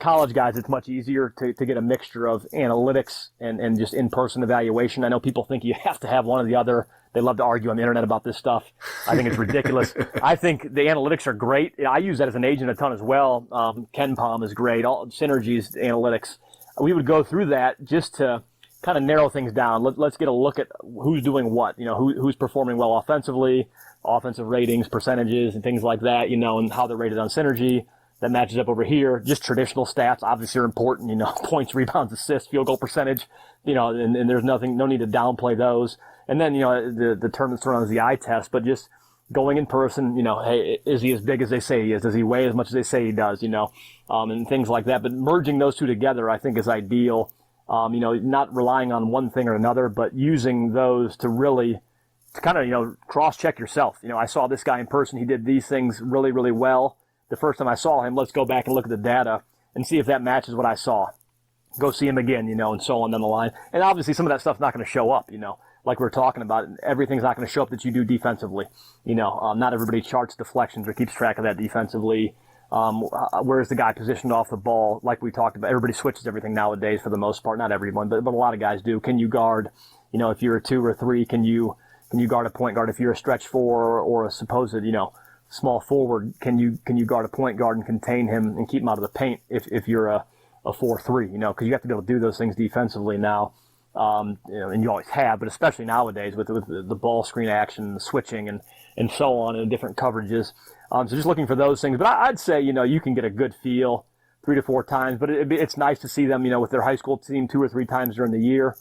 college guys. It's much easier to get a mixture of analytics and just in-person evaluation. I know people think you have to have one or the other. They love to argue on the internet about this stuff. I think it's ridiculous. I think the analytics are great. I use that as an agent a ton as well. Ken Palm is great. All Synergy's analytics. We would go through that just to kind of narrow things down. Let's get a look at who's doing what. Who's performing well offensively, offensive ratings, percentages, and things like that. And how they're rated on Synergy. That matches up over here. Just traditional stats, obviously, are important. Points, rebounds, assists, field goal percentage. And there's no need to downplay those. And then, the term that's thrown out is the eye test, but just going in person, hey, is he as big as they say he is? Does he weigh as much as they say he does, and things like that. But merging those two together, I think, is ideal. Not relying on one thing or another, but using those to really to kind of, cross-check yourself. I saw this guy in person. He did these things really, really well. The first time I saw him, let's go back and look at the data and see if that matches what I saw. Go see him again, and so on down the line. And obviously some of that stuff's not going to show up, like we're talking about. Everything's not going to show up that you do defensively. Not everybody charts deflections or keeps track of that defensively. Where's the guy positioned off the ball? Like we talked about, everybody switches everything nowadays for the most part. Not everyone, but a lot of guys do. Can you guard, if you're a 2 or 3, can you guard a point guard? If you're a stretch 4 or a supposed, small forward, can you guard a point guard and contain him and keep him out of the paint if you're a 4-3, because you have to be able to do those things defensively now. And you always have, but especially nowadays with the ball screen action, the switching, and so on, and different coverages. So just looking for those things. But I'd say, you can get a good feel 3 to 4 times, but it's nice to see them, with their high school team 2 or 3 times during the year,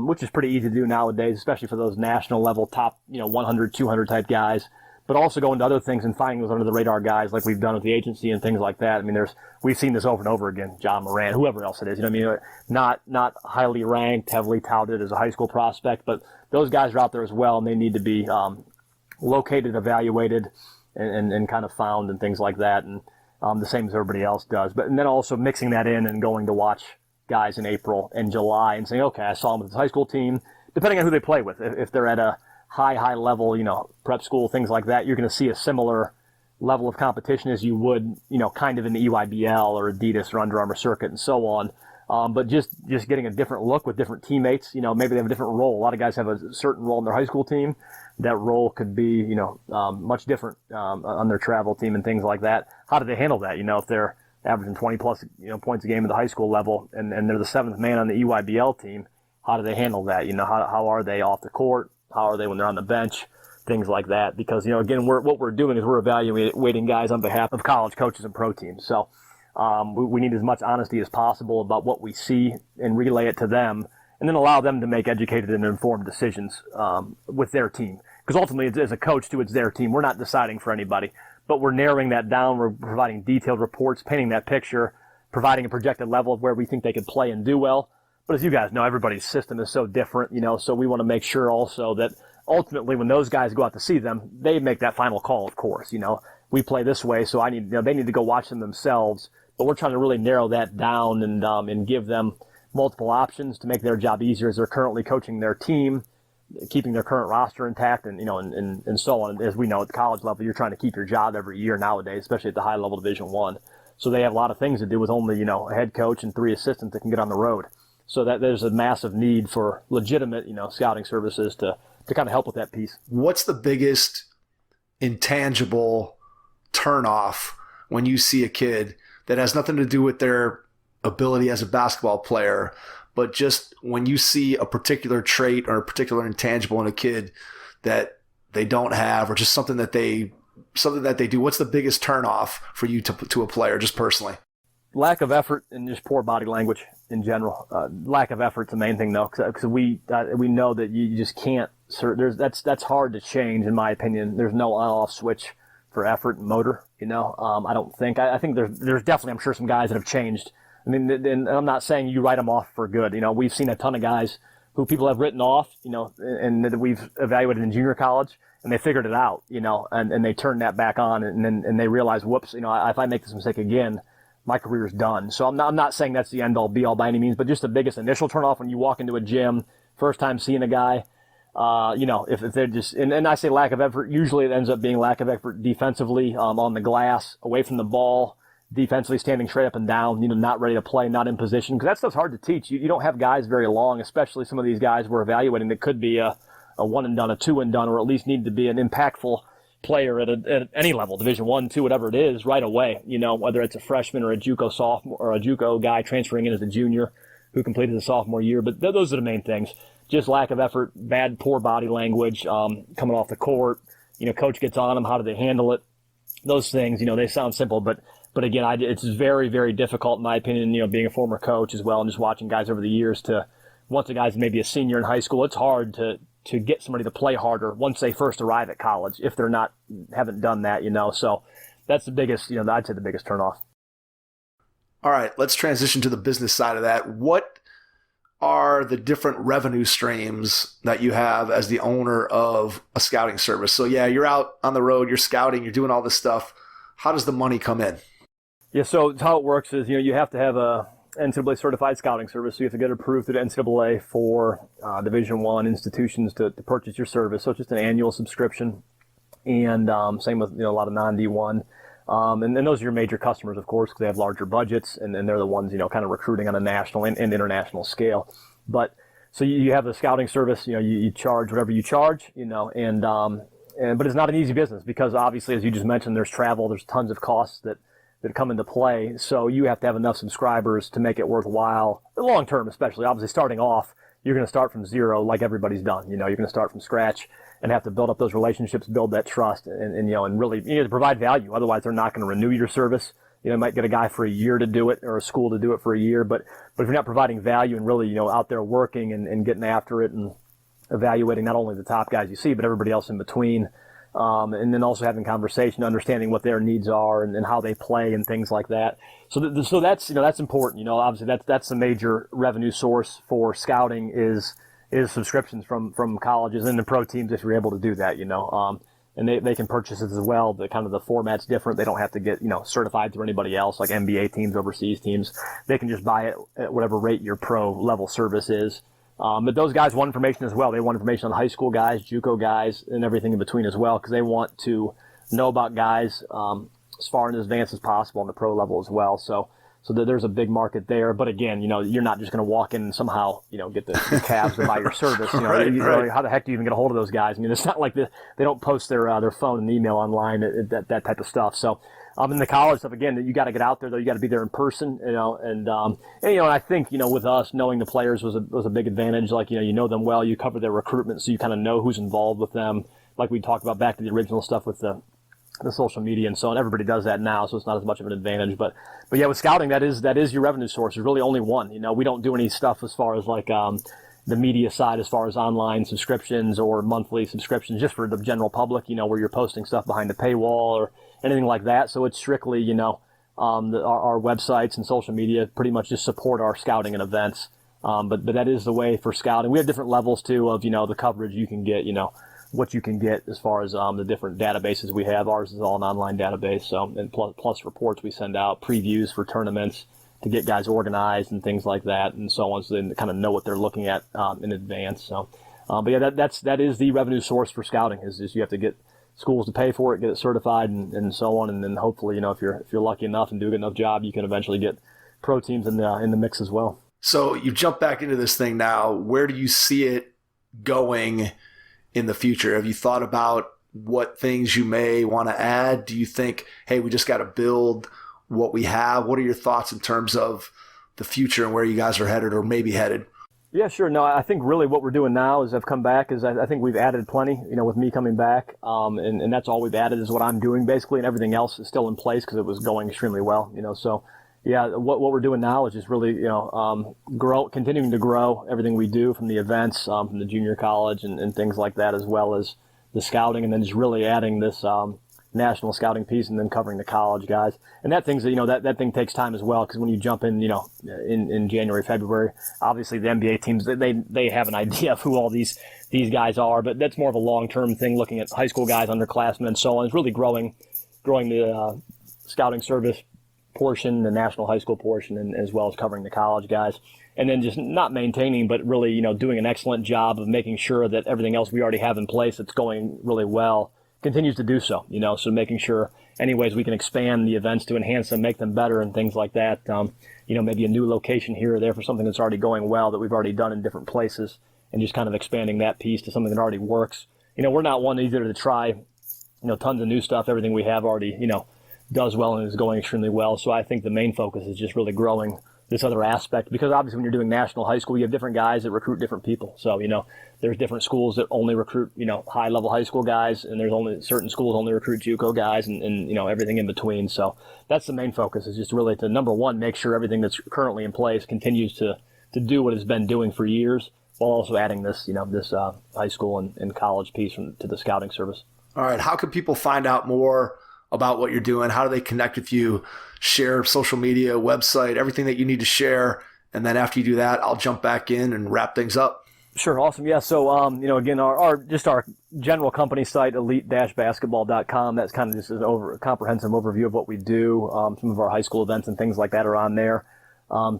which is pretty easy to do nowadays, especially for those national level top, 100, 200 type guys. But also go into other things and finding those under the radar guys like we've done with the agency and things like that. I mean, we've seen this over and over again. John Moran, whoever else it is, not highly ranked, heavily touted as a high school prospect, but those guys are out there as well, and they need to be located, evaluated, and kind of found and things like that. And the same as everybody else does. And then also mixing that in and going to watch guys in April and July and saying, okay, I saw them with the high school team, depending on who they play with. If they're at a high level, prep school, things like that, you're going to see a similar level of competition as you would, kind of in the EYBL or Adidas or Under Armour circuit and so on. But just getting a different look with different teammates, maybe they have a different role. A lot of guys have a certain role in their high school team. That role could be, much different on their travel team and things like that. How do they handle that? If they're averaging 20 plus, points a game at the high school level and they're the 7th man on the EYBL team, how do they handle that? How are they off the court? How are they when they're on the bench? Things like that. Because, again, what we're doing is we're evaluating guys on behalf of college coaches and pro teams. So we need as much honesty as possible about what we see and relay it to them, and then allow them to make educated and informed decisions with their team. Because ultimately, as a coach, too, it's their team. We're not deciding for anybody, but we're narrowing that down. We're providing detailed reports, painting that picture, providing a projected level of where we think they could play and do well. But as you guys know, everybody's system is so different, so we want to make sure also that ultimately when those guys go out to see them, they make that final call, of course. We play this way, so they need to go watch them themselves. But we're trying to really narrow that down and give them multiple options to make their job easier as they're currently coaching their team, keeping their current roster intact, and so on. As we know, at the college level, you're trying to keep your job every year nowadays, especially at the high level Division I. So they have a lot of things to do with only, a head coach and 3 assistants that can get on the road. So that there's a massive need for legitimate, scouting services to kind of help with that piece. What's the biggest intangible turnoff when you see a kid that has nothing to do with their ability as a basketball player, but just when you see a particular trait or a particular intangible in a kid that they don't have, or just something that they do? What's the biggest turnoff for you to a player, just personally? Lack of effort and just poor body language in general. Lack of effort's the main thing, though, because we know that you just can't. That's hard to change, in my opinion. There's no on-off switch for effort and motor. I don't think. I think there's definitely, I'm sure, some guys that have changed. I mean, and I'm not saying you write them off for good. We've seen a ton of guys who people have written off, and that we've evaluated in junior college, and they figured it out, and they turned that back on, and they realize, whoops, if I make this mistake again, my career is done. So I'm not saying that's the end all be all by any means, but just the biggest initial turnoff when you walk into a gym, first time seeing a guy, if they're just, and I say lack of effort, usually it ends up being lack of effort defensively, on the glass, away from the ball, defensively standing straight up and down, not ready to play, not in position, because that stuff's hard to teach. You don't have guys very long, especially some of these guys we're evaluating that could be a one and done, a two and done, or at least need to be an impactful player at any level, Division I, II, whatever it is, right away. Whether it's a freshman or a JUCO sophomore or a JUCO guy transferring in as a junior who completed the sophomore year. But those are the main things. Just lack of effort, poor body language, coming off the court. Coach gets on them. How do they handle it? Those things, they sound simple, but again, it's very, very difficult, in my opinion, being a former coach as well and just watching guys over the years to, once a guy's maybe a senior in high school, it's hard to get somebody to play harder once they first arrive at college if they're haven't done that, So that's the biggest, I'd say the biggest turnoff. All right, let's transition to the business side of that. What are the different revenue streams that you have as the owner of a scouting service? So yeah, you're out on the road, you're scouting, you're doing all this stuff. How does the money come in? Yeah, so how it works is, you have to have a NCAA certified scouting service, so you have to get approved through the NCAA for Division I institutions to purchase your service. So it's just an annual subscription, and same with a lot of non-D1. And those are your major customers, of course, because they have larger budgets, and they're the ones kind of recruiting on a national and international scale. But so you have the scouting service, you charge whatever you charge, but it's not an easy business because obviously, as you just mentioned, there's travel, there's tons of costs that come into play. So you have to have enough subscribers to make it worthwhile, long term especially. Obviously, starting off, you're going to start from zero like everybody's done. You're going to start from scratch and have to build up those relationships, build that trust, and really to provide value. Otherwise, they're not going to renew your service. You might get a guy for a year to do it or a school to do it for a year, but if you're not providing value and really, out there working and getting after it and evaluating not only the top guys you see, but everybody else in between, and then also having conversation, understanding what their needs are and how they play and things like that. So that's, that's important. Obviously that's a major revenue source for scouting is subscriptions from colleges and the pro teams if you're able to do that, and they can purchase it as well. The format's different. They don't have to get, certified through anybody else like NBA teams, overseas teams. They can just buy it at whatever rate your pro level service is. But those guys want information as well. They want information on high school guys, JUCO guys, and everything in between as well, because they want to know about guys as far in advance as possible on the pro level as well. So there's a big market there. But again, you're not just going to walk in and somehow, get the Cavs to buy your service. Right. How the heck do you even get a hold of those guys? I mean, it's not like they don't post their phone and email online, that type of stuff. So. In the college stuff, again, you got to get out there, though. You got to be there in person, and I think, with us, knowing the players was a big advantage. Like, you know them well, you cover their recruitment, so you kind of know who's involved with them. Like we talked about back to the original stuff with the social media and so on. Everybody does that now, so it's not as much of an advantage. But yeah, with scouting, that is your revenue source. There's really only one. We don't do any stuff as far as like the media side, as far as online subscriptions or monthly subscriptions, just for the general public. Where you're posting stuff behind the paywall or anything like that. So it's strictly, our websites and social media pretty much just support our scouting and events. But that is the way for scouting. We have different levels too of, the coverage you can get, what you can get as far as the different databases we have. Ours is all an online database. So, and plus reports we send out, previews for tournaments to get guys organized and things like that and so on. So they kind of know what they're looking at in advance. So, but yeah, that is the revenue source for scouting is you have to get schools to pay for it, get it certified, and so on, and then hopefully, if you're lucky enough and do a good enough job, you can eventually get pro teams in the mix as well. So you jump back into this thing now. Where do you see it going in the future? Have you thought about what things you may want to add? Do you think, hey, we just got to build what we have? What are your thoughts in terms of the future and where you guys are headed or maybe headed? Yeah, sure. No, I think really what we're doing now is I've come back is I think we've added plenty, with me coming back. And that's all we've added is what I'm doing basically, and everything else is still in place because it was going extremely well, So, yeah, what we're doing now is just really, continuing to grow everything we do from the events, from the junior college and things like that, as well as the scouting, and then just really adding this national scouting piece and then covering the college guys. And that thing's, that thing takes time as well, because when you jump in, in January, February, obviously the NBA teams, they have an idea of who all these guys are, but that's more of a long-term thing, looking at high school guys, underclassmen, and so on. It's really growing the scouting service portion, the national high school portion, and as well as covering the college guys. And then just not maintaining, but really, doing an excellent job of making sure that everything else we already have in place that's going really well continues to do so, so making sure any ways we can expand the events to enhance them, make them better and things like that. Maybe a new location here or there for something that's already going well that we've already done in different places, and just kind of expanding that piece to something that already works. We're not one either to try, tons of new stuff. Everything we have already, does well and is going extremely well. So I think the main focus is just really growing this other aspect, because obviously when you're doing national high school, you have different guys that recruit different people. So, there's different schools that only recruit, high level high school guys, and there's only certain schools only recruit JUCO guys and everything in between. So that's the main focus, is just really to, number one, make sure everything that's currently in place continues to do what it's been doing for years, while also adding this, this high school and college piece to the scouting service. All right. How can people find out more about what you're doing? How do they connect with you? Share social media, website, everything that you need to share. And then after you do that, I'll jump back in and wrap things up. Sure. Awesome. Yeah. So, again, our general company site, elite-basketball.com, that's kind of just a comprehensive overview of what we do. Some of our high school events and things like that are on there.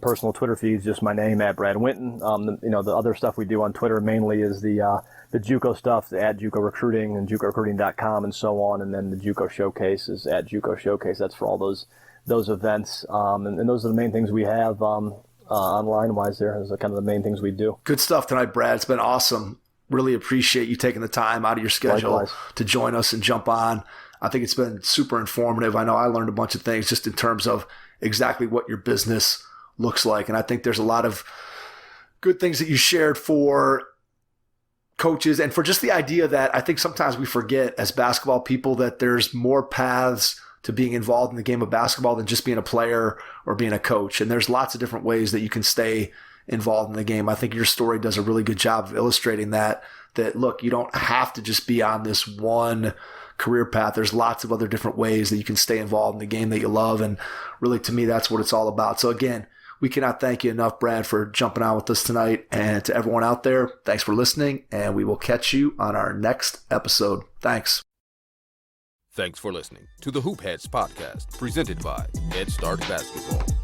Personal Twitter feeds, just my name, @BradWinton. The other stuff we do on Twitter mainly is the JUCO stuff, at JUCO Recruiting and JUCORecruiting.com and so on. And then the JUCO Showcase is at JUCO Showcase. That's for all those events. And those are the main things we have online-wise there. Those are kind of the main things we do. Good stuff tonight, Brad. It's been awesome. Really appreciate you taking the time out of your schedule Likewise. To join us and jump on. I think it's been super informative. I know I learned a bunch of things just in terms of exactly what your business looks like. And I think there's a lot of good things that you shared for coaches and for just the idea that I think sometimes we forget as basketball people that there's more paths to being involved in the game of basketball than just being a player or being a coach. And there's lots of different ways that you can stay involved in the game. I think your story does a really good job of illustrating that look, you don't have to just be on this one career path. There's lots of other different ways that you can stay involved in the game that you love. And really, to me, that's what it's all about. So again, we cannot thank you enough, Brad, for jumping on with us tonight. And to everyone out there, thanks for listening. And we will catch you on our next episode. Thanks. Thanks for listening to the Hoop Heads podcast, presented by Head Start Basketball.